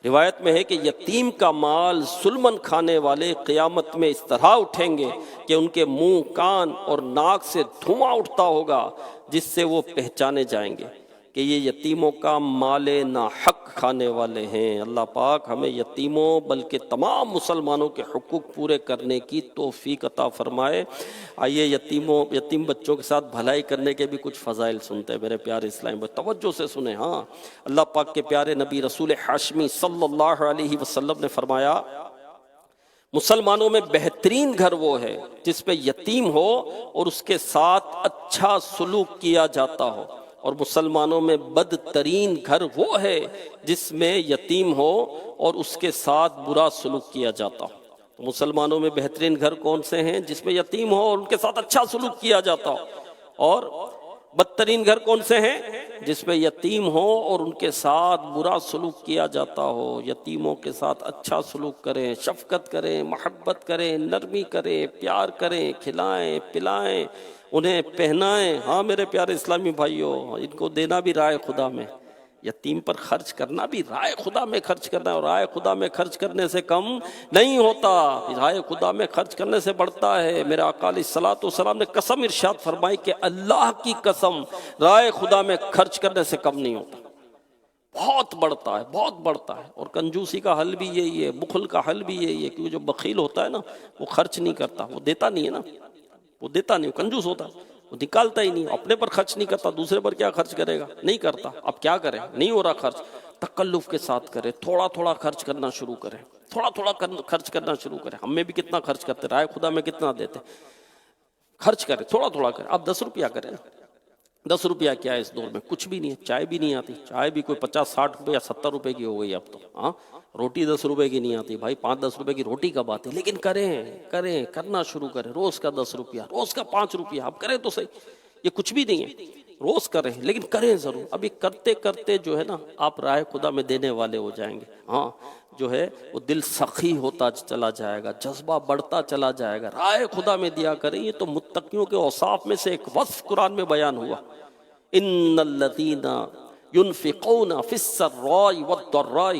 روایت میں ہے کہ یتیم کا مال ظلماً کھانے والے قیامت میں اس طرح اٹھیں گے کہ ان کے منہ، کان اور ناک سے دھواں اٹھتا ہوگا جس سے وہ پہچانے جائیں گے۔ کہ یہ یتیموں کا مال ناحق کھانے والے ہیں۔ اللہ پاک ہمیں یتیموں بلکہ تمام مسلمانوں کے حقوق پورے کرنے کی توفیق عطا فرمائے۔ آئیے یتیم بچوں کے ساتھ بھلائی کرنے کے بھی کچھ فضائل سنتے ہیں میرے پیارے اسلام بھائی، توجہ سے سنیں۔ ہاں، اللہ پاک کے پیارے نبی رسول ہاشمی صلی اللہ علیہ وسلم نے فرمایا، مسلمانوں میں بہترین گھر وہ ہے جس میں یتیم ہو اور اس کے ساتھ اچھا سلوک کیا جاتا ہو، اور مسلمانوں میں بدترین گھر وہ ہے جس میں یتیم ہو اور اس کے ساتھ برا سلوک کیا جاتا ہو۔ تو مسلمانوں میں بہترین گھر کون سے ہیں؟ جس میں یتیم ہو اور ان کے ساتھ اچھا سلوک کیا جاتا ہو۔ اور بدترین گھر کون سے ہیں؟ جس میں یتیم ہو اور ان کے ساتھ برا سلوک کیا جاتا ہو۔ یتیموں کے ساتھ اچھا سلوک کریں، شفقت کریں، محبت کریں، نرمی کریں، پیار کریں، کھلائیں پلائیں، انہیں پہنائیں۔ ہاں میرے پیارے اسلامی بھائیوں، ان کو دینا بھی رائے خدا میں، یتیم پر خرچ کرنا بھی رائے خدا میں خرچ کرنا ہے، اور رائے خدا میں خرچ کرنے سے کم نہیں ہوتا، رائے خدا میں خرچ کرنے سے بڑھتا ہے۔ میرے آقا علیہ الصلوۃ والسلام نے قسم ارشاد فرمائی کہ اللہ کی قسم رائے خدا میں خرچ کرنے سے کم نہیں ہوتا، بہت بڑھتا ہے، بہت بڑھتا ہے۔ اور کنجوسی کا حل بھی یہی ہے، بخل کا حل بھی یہی ہے، کیونکہ جو بخیل ہوتا ہے نا وہ خرچ نہیں کرتا، وہ دیتا نہیں ہے نا، وہ دیتا نہیں، کنجوس ہوتا ہے، وہ نکالتا ہی نہیں، اپنے پر خرچ نہیں کرتا، دوسرے پر کیا خرچ کرے گا؟ نہیں کرتا۔ اب کیا کرے؟ نہیں ہو رہا خرچ، تکلف کے ساتھ کرے، تھوڑا تھوڑا خرچ کرنا شروع کرے، تھوڑا تھوڑا خرچ کرنا شروع کرے۔ ہم میں بھی کتنا خرچ کرتے، رائے خدا میں کتنا دیتے، خرچ کرے، تھوڑا تھوڑا کرے۔ اب 10 روپیہ کرے نا، 10 روپیہ کیا ہے اس دور میں؟ کچھ بھی نہیں ہے، چائے بھی نہیں آتی، چائے بھی کوئی 50-60 روپے یا 70 روپے کی ہو گئی اب تو۔ ہاں، روٹی 10 روپے کی نہیں آتی بھائی، 5-10 روپے کی روٹی کب آتی؟ لیکن کریں، کرنا شروع کریں، روز کا 10 روپیہ، روز کا 5 روپیہ، اب کریں تو صحیح، یہ کچھ بھی نہیں ہے، روز کریں لیکن کریں ضرور۔ ابھی کرتے کرتے جو ہے نا آپ رائے خدا میں دینے والے ہو جائیں گے۔ ہاں، جو ہے وہ دل سخی ہوتا چلا جائے گا، جذبہ بڑھتا چلا جائے گا، رائے خدا میں دیا کریں۔ یہ تو متقیوں کے اوصاف میں سے ایک وصف قرآن میں بیان ہوا، ان الذین ينفقون فی السراء والضراء،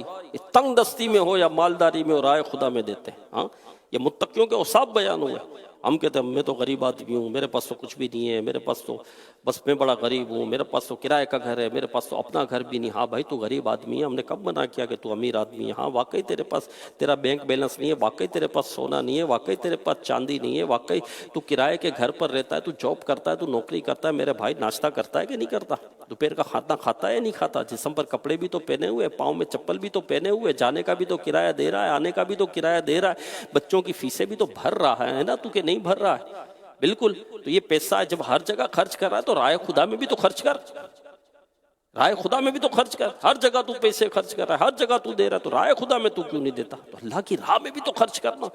تنگ دستی میں ہو یا مالداری میں ہو، رائے خدا میں دیتے ہیں۔ ہاں، یہ متقیوں کے اوصاف بیان ہوئے۔ ہم کہتے ہیں میں تو غریب آدمی ہوں، میرے پاس تو کچھ بھی نہیں ہے، میرے پاس تو بس میں بڑا غریب ہوں، میرے پاس تو کرائے کا گھر ہے، میرے پاس تو اپنا گھر بھی نہیں۔ ہاں بھائی، تو غریب آدمی ہے، ہم نے کب منع کیا کہ تو امیر آدمی ہے؟ ہاں واقعی تیرے پاس تیرا بینک بیلنس نہیں ہے، واقعی تیرے پاس سونا نہیں ہے، واقعی تیرے پاس چاندی نہیں ہے، واقعی تو کرائے کے گھر پر رہتا ہے، تو جاب کرتا ہے، تو نوکری کرتا ہے۔ میرے بھائی، ناشتہ کرتا ہے کہ نہیں کرتا؟ دوپہر کا کھانا کھاتا ہے یا نہیں کھاتا؟ جسم پر کپڑے بھی تو پہنے ہوئے، پاؤں میں چپل بھی تو پہنے ہوئے، جانے کا بھی تو کرایہ دے رہا ہے، آنے کا بھی تو کرایہ دے رہا ہے، بچوں کی فیسیں بھی تو بھر رہا ہے نا، تو کہ نہیں بھر رہا ہے؟ بالکل۔ تو یہ پیسہ جب ہر جگہ خرچ کر رہا ہے تو رائے خدا میں بھی تو خرچ کر، رائے خدا میں بھی تو خرچ کر۔ ہر جگہ تو پیسے خرچ کر رہا ہے، ہر جگہ تو دے رہا ہے، تو رائے خدا میں تو کیوں نہیں دیتا؟ تو اللہ کی راہ میں بھی تو خرچ کرنا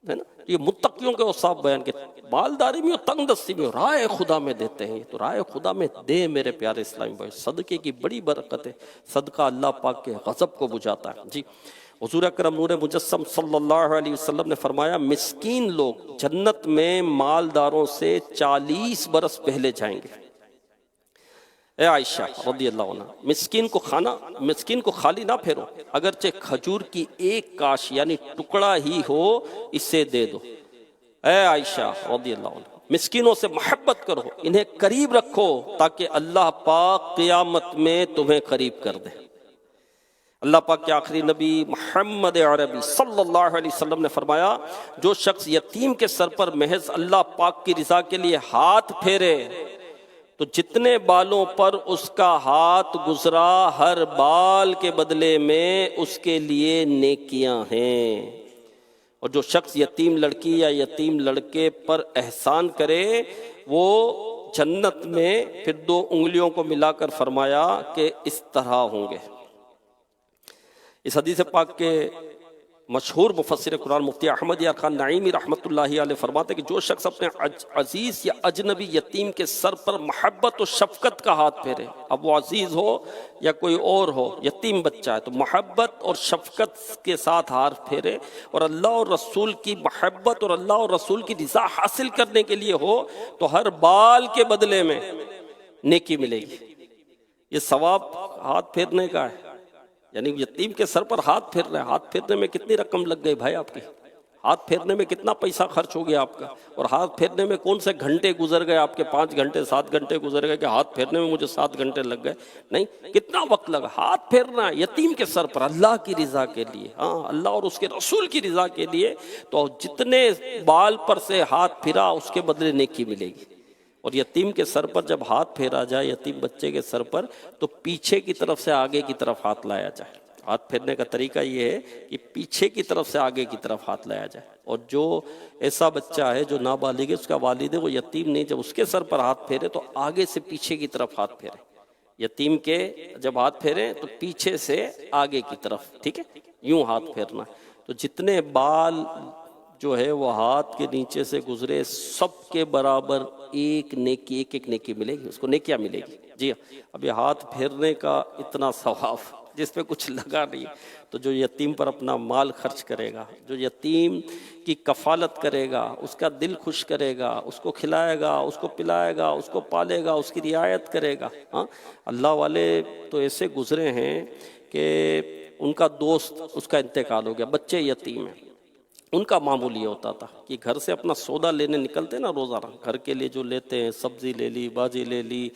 ہے نا۔ یہ متقیوں کے اوصاف بیان کے، مالداری میں اور تنگ دستی میں رائے خدا میں دیتے ہیں، تو رائے خدا میں دے میرے پیارے اسلامی بھائی۔ صدقے کی بڑی برکت ہے، صدقہ اللہ پاک کے غضب کو بجھاتا ہے۔ جی، حضور اکرم نور مجسم صلی اللہ علیہ وسلم نے فرمایا، مسکین لوگ جنت میں مالداروں سے 40 برس پہلے جائیں گے۔ اے عائشہ رضی اللہ عنہ، مسکین کو خالی نہ پھیرو، اگرچہ کھجور کی ایک کاش یعنی ٹکڑا ہی ہو، اسے دے دو۔ اے عائشہ رضی اللہ عنہ، مسکینوں سے محبت کرو، انہیں قریب رکھو تاکہ اللہ پاک قیامت میں تمہیں قریب کر دے۔ اللہ پاک کے آخری نبی محمد عربی صلی اللہ علیہ وسلم نے فرمایا، جو شخص یتیم کے سر پر محض اللہ پاک کی رضا کے لیے ہاتھ پھیرے تو جتنے بالوں پر اس کا ہاتھ گزرا، ہر بال کے بدلے میں اس کے لیے نیکیاں ہیں۔ اور جو شخص یتیم لڑکی یا یتیم لڑکے پر احسان کرے، وہ جنت میں پھر 2 انگلیوں کو ملا کر فرمایا کہ اس طرح ہوں گے۔ اس حدیث پاک کے مشہور مفسر قرآن مفتی احمد یار خان نعیمی رحمۃ اللہ علیہ فرماتے ہیں کہ جو شخص اپنے عزیز یا اجنبی یتیم کے سر پر محبت و شفقت کا ہاتھ پھیرے، اب وہ عزیز ہو یا کوئی اور ہو، یتیم بچہ ہے تو محبت اور شفقت کے ساتھ ہاتھ پھیرے، اور اللہ اور رسول کی محبت اور اللہ اور رسول کی رضا حاصل کرنے کے لیے ہو، تو ہر بال کے بدلے میں نیکی ملے گی۔ یہ ثواب ہاتھ پھیرنے کا ہے، یعنی یتیم کے سر پر ہاتھ پھیر رہے ہیں، ہاتھ پھیرنے میں کتنی رقم لگ گئی بھائی آپ کی؟ ہاتھ پھیرنے میں کتنا پیسہ خرچ ہو گیا آپ کا، اور ہاتھ پھیرنے میں کون سے گھنٹے گزر گئے آپ کے، 5 گھنٹے 7 گھنٹے گزر گئے کہ ہاتھ پھیرنے میں مجھے 7 گھنٹے لگ گئے، نہیں، کتنا وقت لگا ہاتھ پھیرنا یتیم کے سر پر اللہ کی رضا کے لیے، ہاں اللہ اور اس کے رسول کی رضا کے لیے، تو جتنے بال پر سے ہاتھ پھرا اس کے بدلے نیکی ملے گی۔ اور یتیم کے سر پر جب ہاتھ پھیرا جائے، یتیم بچے کے سر پر، تو پیچھے کی طرف سے آگے کی طرف ہاتھ لایا جائے۔ ہاتھ پھیرنے کا طریقہ یہ ہے کہ پیچھے کی طرف سے آگے کی طرف ہاتھ لایا جائے، اور جو ایسا بچہ ہے جو نابالغ ہے، اس کا والد ہے، وہ یتیم نہیں، جب اس کے سر پر ہاتھ پھیرے تو آگے سے پیچھے کی طرف ہاتھ پھیرے۔ یتیم کے جب ہاتھ پھیرے تو پیچھے سے آگے کی طرف، ٹھیک ہے، یوں ہاتھ پھیرنا۔ تو جتنے بال جو ہے وہ ہاتھ کے نیچے سے گزرے، سب کے برابر ایک نیکی، ایک نیکی ملے گی، اس کو نیکیاں ملے گی۔ جی ہاں، اب یہ ہاتھ پھیرنے کا اتنا ثواب جس پہ کچھ لگا نہیں، تو جو یتیم پر اپنا مال خرچ کرے گا، جو یتیم کی کفالت کرے گا، اس کا دل خوش کرے گا، اس کو کھلائے گا، اس کو پلائے گا، اس کو پالے گا، اس کی رعایت کرے گا، ہاں اللہ والے تو ایسے گزرے ہیں کہ ان کا دوست اس کا انتقال ہو گیا، بچے یتیم ہیں، ان کا معمول یہ ہوتا تھا کہ گھر سے اپنا سودا لینے نکلتے نا روزانہ، گھر کے لیے جو لیتے ہیں، سبزی لے لی، باجی لے لی،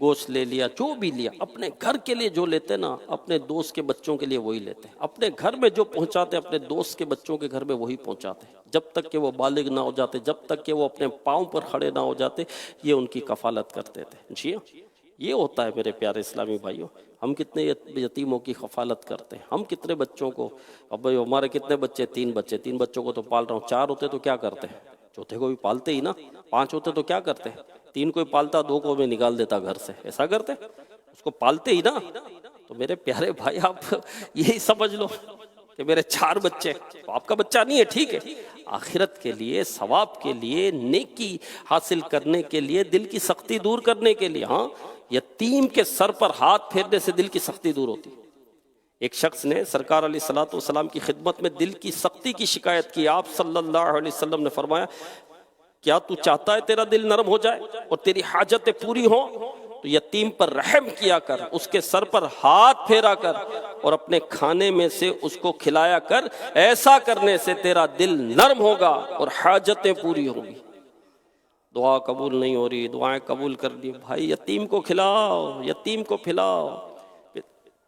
گوشت لے لیا، جو بھی لیا، اپنے گھر کے لیے جو لیتے نا، اپنے دوست کے بچوں کے لیے وہی لیتے ہیں، اپنے گھر میں جو پہنچاتے اپنے دوست کے بچوں کے گھر میں وہی پہنچاتے ہیں، جب تک کہ وہ بالغ نہ ہو جاتے، جب تک کہ وہ اپنے پاؤں پر کھڑے نہ ہو جاتے، یہ ان کی کفالت کرتے تھے۔ جی ہاں، یہ ہوتا ہے میرے پیارے اسلامی بھائیوں، ہم کتنے یتیموں کی کفالت کرتے ہیں، ہم کتنے بچوں کو، اب بھائی ہمارے کتنے بچے، 3 بچے، 3 بچوں کو تو پال رہا ہوں، 4 ہوتے تو کیا کرتے ہیں، چوتھے کو بھی پالتے ہی نا، 5 ہوتے تو کیا کرتے ہیں، 3 کو ہی پالتا، 2 کو میں نکال دیتا گھر سے، ایسا کرتے، اس کو پالتے ہی نا۔ تو میرے پیارے بھائی آپ یہی سمجھ لو کہ میرے 4 بچے، تو آپ کا بچہ نہیں ہے، ٹھیک ہے، آخرت کے لیے، ثواب کے لیے، نیکی حاصل کرنے کے لیے، دل کی سختی دور کرنے کے لیے، ہاں یتیم کے سر پر ہاتھ پھیرنے سے دل کی سختی دور ہوتی۔ ایک شخص نے سرکار علیہ الصلوۃ والسلام کی خدمت میں دل کی سختی کی شکایت کی، آپ صلی اللہ علیہ وسلم نے فرمایا، کیا تو چاہتا ہے تیرا دل نرم ہو جائے اور تیری حاجتیں پوری ہوں، تو یتیم پر رحم کیا کر، اس کے سر پر ہاتھ پھیرا کر، اور اپنے کھانے میں سے اس کو کھلایا کر، ایسا کرنے سے تیرا دل نرم ہوگا اور حاجتیں پوری ہوں گی۔ دعا قبول نہیں ہو رہی، دعائیں قبول کر دی، بھائی یتیم کو کھلاؤ، یتیم کو پھلاؤ،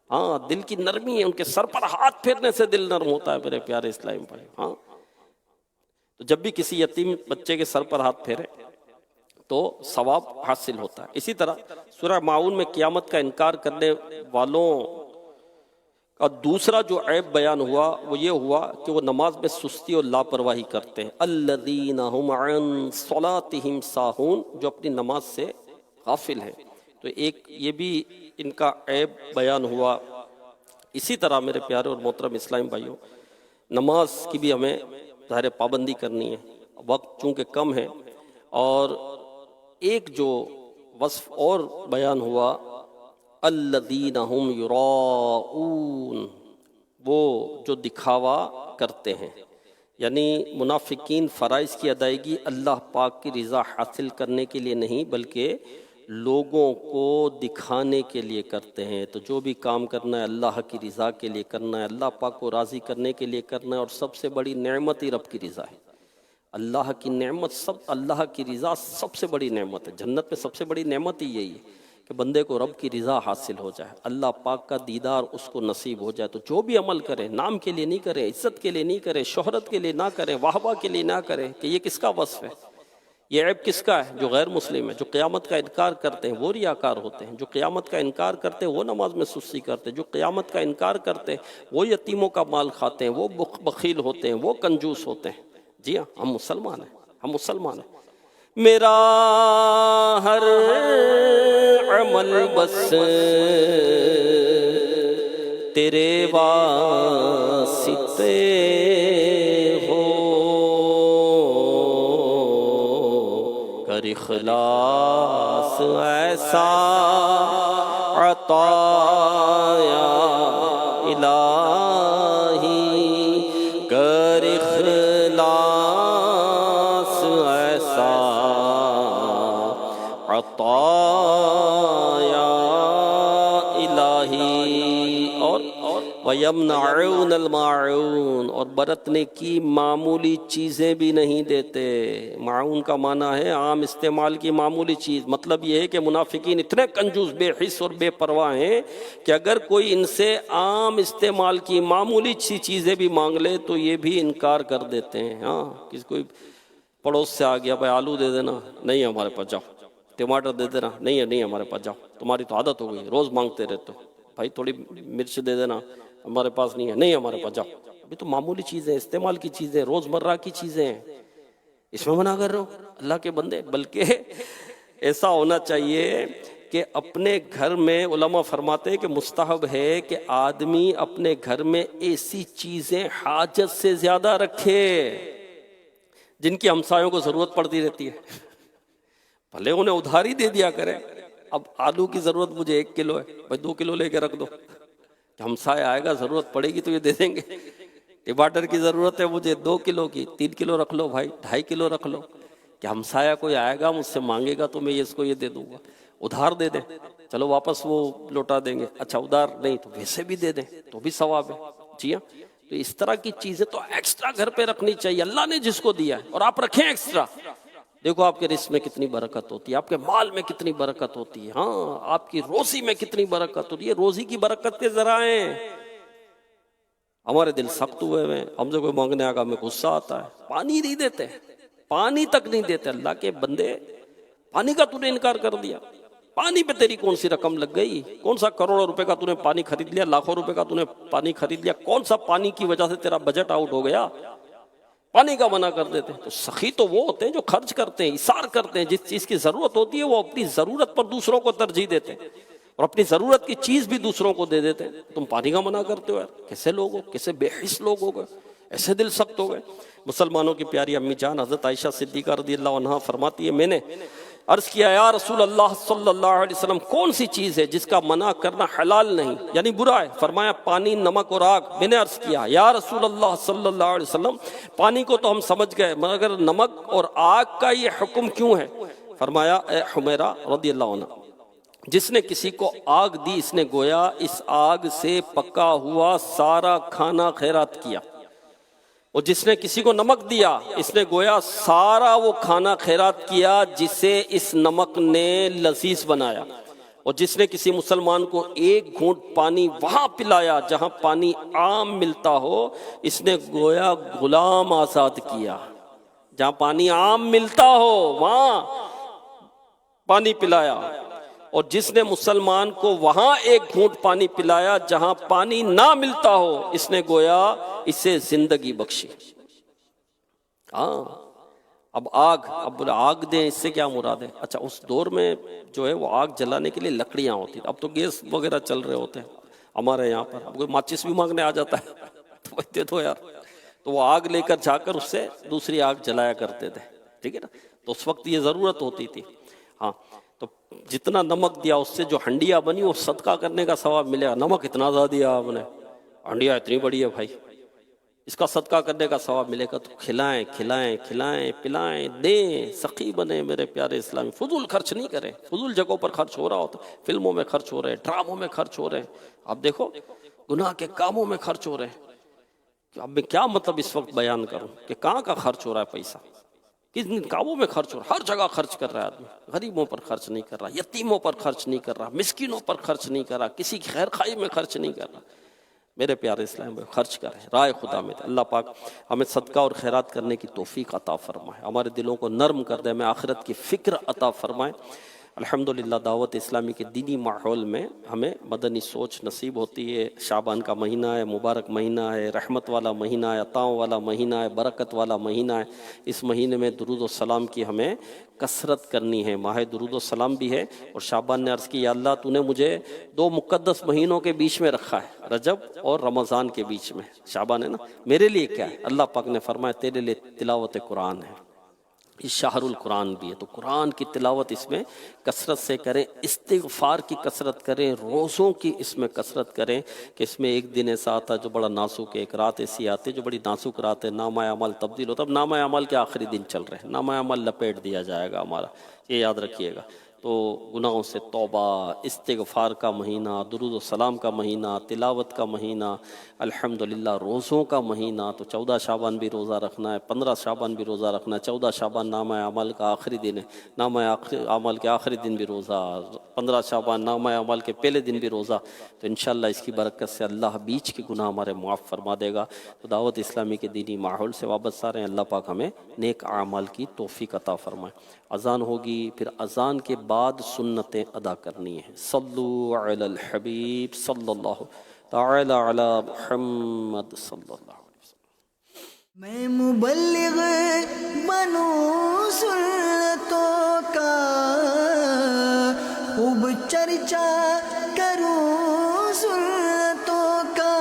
ہاں دل کی نرمی ہے، ان کے سر پر ہاتھ پھیرنے سے دل نرم ہوتا ہے میرے پیارے اسلام بھائی۔ ہاں تو جب بھی کسی یتیم بچے کے سر پر ہاتھ پھیرے تو ثواب حاصل ہوتا ہے۔ اسی طرح سورہ ماعون میں قیامت کا انکار کرنے والوں کا دوسرا جو عیب بیان ہوا وہ یہ ہوا کہ وہ نماز میں سستی اور لاپرواہی کرتے ہیں، الذین هم عن صلاتهم ساہون، جو اپنی نماز سے غافل ہیں، تو ایک یہ بھی ان کا عیب بیان ہوا۔ اسی طرح میرے پیارے اور محترم اسلام بھائیوں، نماز کی بھی ہمیں ظاہر پابندی کرنی ہے، وقت چونکہ کم ہے، اور ایک جو وصف اور بیان ہوا، الذین هم یراؤون، وہ جو دکھاوا کرتے ہیں، یعنی منافقین فرائض کی ادائیگی اللہ پاک کی رضا حاصل کرنے کے لیے نہیں بلکہ لوگوں کو دکھانے کے لیے کرتے ہیں۔ تو جو بھی کام کرنا ہے اللہ کی رضا کے لیے کرنا ہے، اللہ پاک کو راضی کرنے کے لیے کرنا ہے، اور سب سے بڑی نعمت ہی رب کی رضا ہے۔ اللہ کی نعمت، اللہ کی رضا سب سے بڑی نعمت ہے، جنت میں سب سے بڑی نعمت ہی یہی ہے کہ بندے کو رب کی رضا حاصل ہو جائے، اللہ پاک کا دیدار اس کو نصیب ہو جائے۔ تو جو بھی عمل کرے، نام کے لیے نہیں کرے، عزت کے لیے نہیں کرے، شہرت کے لیے نہ کرے، واہ واہ کے لیے نہ کرے، کہ یہ کس کا وصف ہے، یہ عیب کس کا ہے؟ جو غیر مسلم ہے، جو قیامت کا انکار کرتے ہیں وہ ریاکار ہوتے ہیں، جو قیامت کا انکار کرتے ہیں وہ نماز میں سستی کرتے ہیں، جو قیامت کا انکار کرتے ہیں وہ یتیموں کا مال کھاتے ہیں، وہ بخیل ہوتے ہیں، وہ کنجوس ہوتے ہیں۔ جی ہاں، ہم مسلمان ہیں، ہم مسلمان ہیں۔ میرا ہر عمل بس تیرے واسطے ہو، کر اخلاص ایسا عطا یا الہی، کر اخلاص ایسا عطا یا الہی۔ اور وَيَمْنَعُونَ الْمَاعُونَ، اور برتنے کی معمولی چیزیں بھی نہیں دیتے۔ معاون کا معنی ہے عام استعمال کی معمولی چیز۔ مطلب یہ ہے کہ منافقین اتنے کنجوس، بے حس اور بے پرواہ ہیں کہ اگر کوئی ان سے عام استعمال کی معمولی سی چیزیں بھی مانگ لے تو یہ بھی انکار کر دیتے ہیں۔ ہاں، کسی کوئی پڑوس سے آ گیا، بھائی آلو دے دینا، نہیں ہمارے پاس، جاؤ۔ ٹماٹر دے دینا، نہیں ہمارے پاس، جاؤ، تمہاری تو عادت ہو گئی، روز مانگتے رہتے ہو۔ بھائی تھوڑی مرچ دے دینا، ہمارے پاس نہیں ہے، نہیں ہمارے پاس، جاؤ۔ ابھی تو معمولی چیزیں، استعمال کی چیزیں، روزمرہ کی چیزیں ہیں، اس میں منع کر رہے ہو اللہ کے بندے۔ بلکہ ایسا ہونا چاہیے کہ اپنے گھر میں، علماء فرماتے ہیں کہ مستحب ہے کہ آدمی اپنے گھر میں ایسی چیزیں حاجت سے زیادہ رکھے جن کی ہمسایوں کو ضرورت پڑتی رہتی ہے۔ بھلے انہیں ادھاری دے دیا کرے۔ اب آلو کی ضرورت مجھے 1 کلو ہے، بھائی 2 کلو لے کے رکھ دو، ہمسایہ آئے گا ضرورت پڑے گی تو یہ دے دیں گے۔ ٹماٹر کی ضرورت ہے مجھے 2 کلو کی، 3 کلو رکھ لو بھائی، 2.5 کلو رکھ لو، کہ ہمسایہ کوئی آئے گا مجھ سے مانگے گا تو میں اس کو یہ دے دوں گا۔ ادھار دے دیں، چلو واپس وہ لوٹا دیں گے، اچھا ادھار نہیں تو ویسے بھی دے دیں تو بھی ثواب ہے۔ جی ہاں، تو اس طرح کی چیزیں تو ایکسٹرا گھر پہ رکھنی چاہیے، اللہ نے جس کو دیا ہے، اور آپ رکھیں ایکسٹرا۔ دیکھو آپ کے رزق میں کتنی برکت ہوتی ہے، آپ کے مال میں کتنی برکت ہوتی ہے، ہاں آپ کی روزی میں کتنی برکت ہوتی ہے۔ روزی کی برکت کے ذرائع ہیں۔ ہمارے دل سخت ہوئے ہوئے ہیں، ہم سے کوئی مانگنے آگا ہمیں غصہ آتا ہے، پانی نہیں دیتے، پانی تک نہیں دیتے۔ اللہ کے بندے، پانی کا تو نے انکار کر دیا، پانی پہ تیری کون سی رقم لگ گئی؟ کون سا کروڑوں روپے کا تو نے پانی خرید لیا، لاکھوں روپے کا تو نے پانی خرید لیا؟ کون سا پانی کی وجہ سے تیرا بجٹ آؤٹ ہو گیا؟ پانی کا منع کر دیتے ہیں۔ تو سخی تو وہ ہوتے ہیں جو خرچ کرتے ہیں، ایثار کرتے ہیں، جس چیز کی ضرورت ہوتی ہے وہ اپنی ضرورت پر دوسروں کو ترجیح دیتے ہیں، اور اپنی ضرورت کی چیز بھی دوسروں کو دے دیتے ہیں۔ تم پانی کا منع کرتے ہو یار، کیسے لوگ ہو، کیسے بے حس لوگ ہو گئے، ایسے دل سخت ہو گئے۔ مسلمانوں کی پیاری امی جان حضرت عائشہ صدیقہ رضی اللہ عنہا فرماتی ہے، میں نے عرض کیا یا رسول اللہ صلی اللہ علیہ وسلم، کون سی چیز ہے جس کا منع کرنا حلال نہیں یعنی برا ہے؟ فرمایا پانی، نمک اور آگ۔ میں نے عرض کیا یا رسول اللہ صلی اللہ علیہ وسلم، پانی کو تو ہم سمجھ گئے مگر نمک اور آگ کا یہ حکم کیوں ہے؟ فرمایا اے حمیرہ رضی اللہ عنہ، جس نے کسی کو آگ دی اس نے گویا اس آگ سے پکا ہوا سارا کھانا خیرات کیا، اور جس نے کسی کو نمک دیا اس نے گویا سارا وہ کھانا خیرات کیا جسے اس نمک نے لذیذ بنایا، اور جس نے کسی مسلمان کو 1 گھونٹ پانی وہاں پلایا جہاں پانی عام ملتا ہو اس نے گویا غلام آزاد کیا۔ جہاں پانی عام ملتا ہو وہاں پانی پلایا، اور جس نے مسلمان کو وہاں 1 گھونٹ پانی پلایا جہاں پانی نہ ملتا ہو اس نے گویا اسے زندگی بخشی۔ ہاں، اب آگ دیں، اس سے کیا مراد ہے؟ اچھا اس دور میں جو ہے وہ آگ جلانے کے لیے لکڑیاں ہوتی تھیں، اب تو گیس وغیرہ چل رہے ہوتے ہیں ہمارے یہاں پر، اب کوئی ماچس بھی مانگنے آ جاتا ہے تو دے دو یار، تو وہ آگ لے کر جا کر اس سے دوسری آگ جلایا کرتے تھے، ٹھیک ہے نا؟ تو اس وقت یہ ضرورت ہوتی تھی۔ ہاں، تو جتنا نمک دیا اس سے جو ہنڈیا بنی وہ صدقہ کرنے کا ثواب ملے گا۔ نمک اتنا زیادہ دیا آپ نے، ہنڈیا اتنی بڑی ہے بھائی، اس کا صدقہ کرنے کا ثواب ملے گا۔ تو کھلائیں کھلائیں کھلائیں پلائیں، دیں، سخی بنیں میرے پیارے اسلامی، فضول خرچ نہیں کریں۔ فضول جگہوں پر خرچ ہو رہا ہوتا، فلموں میں خرچ ہو رہے ہیں، ڈراموں میں خرچ ہو رہے ہیں، اب دیکھو گناہ کے کاموں میں خرچ ہو رہے ہیں۔ اب میں کیا مطلب اس وقت بیان کروں کہ کہاں کا خرچ ہو رہا ہے پیسہ، کن کاموں میں خرچ ہو رہا ہے؟ ہر جگہ خرچ کر رہا ہے آدمی، غریبوں پر خرچ نہیں کر رہا، یتیموں پر خرچ نہیں کر رہا، مسکینوں پر خرچ نہیں کر رہا، کسی کی خیر خواہی میں خرچ نہیں کر رہا۔ میرے پیارے اسلام میں خرچ کریں، رائے خدا میں۔ اللہ پاک ہمیں صدقہ اور خیرات کرنے کی توفیق عطا فرمائے، ہمارے دلوں کو نرم کر دے، ہمیں آخرت کی فکر عطا فرمائے۔ الحمدللہ دعوت اسلامی کے دینی ماحول میں ہمیں مدنی سوچ نصیب ہوتی ہے۔ شعبان کا مہینہ ہے، مبارک مہینہ ہے، رحمت والا مہینہ ہے، عطاؤں والا مہینہ ہے، برکت والا مہینہ ہے۔ اس مہینے میں درود و سلام کی ہمیں کثرت کرنی ہے، ماہ درود و سلام بھی ہے۔ اور شعبان نے عرض کی یا اللہ تو نے مجھے 2 مقدس مہینوں کے بیچ میں رکھا ہے، رجب اور رمضان کے بیچ میں، شعبان ہے نا، میرے لیے کیا ہے؟ اللہ پاک نے فرمایا تیرے لیے تلاوت قرآن ہے، یہ شہر القرآن بھی ہے، تو قرآن کی تلاوت اس میں کثرت سے کریں، استغفار کی کثرت کریں، روزوں کی اس میں کثرت کریں کہ اس میں ایک دن ایسا آتا ہے جو بڑا نازک ہے، ایک رات ایسی آتی ہے جو بڑی نازک رات ہے، نامہ اعمال تبدیل ہوتا ہے۔ اب نامہ اعمال کے آخری دن چل رہے ہیں، نامہ اعمال لپیٹ دیا جائے گا ہمارا، یہ یاد رکھیے گا۔ تو گناہوں سے توبہ، استغفار کا مہینہ، درود و سلام کا مہینہ، تلاوت کا مہینہ، الحمدللہ روزوں کا مہینہ، تو 14 شعبان بھی روزہ رکھنا ہے، 15 شعبان بھی روزہ رکھنا ہے، 14 شعبان نامہ اعمال کا آخری دن ہے، نامہ اعمال کے آخری دن بھی روزہ، 15 شعبان نامہ اعمال کے پہلے دن بھی روزہ، تو انشاءاللہ اس کی برکت سے اللہ بیچ کے گناہ ہمارے معاف فرما دے گا۔ تو دعوت اسلامی کے دینی ماحول سے وابستہ رہیں، اللہ پاک ہمیں نیک اعمال کی توفیق عطا فرمائے۔ اذان ہوگی، پھر اذان کے بعد سنتیں ادا کرنی ہیں۔ صلو علی الحبیب صلی اللہ تعالی علی محمد صلی اللہ علیہ وسلم۔ میں مبلغ بنوں سنتوں کا، خوب چرچا کروں سنتوں کا،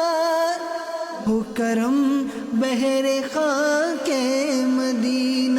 ہو کرم بہر خاک مدینہ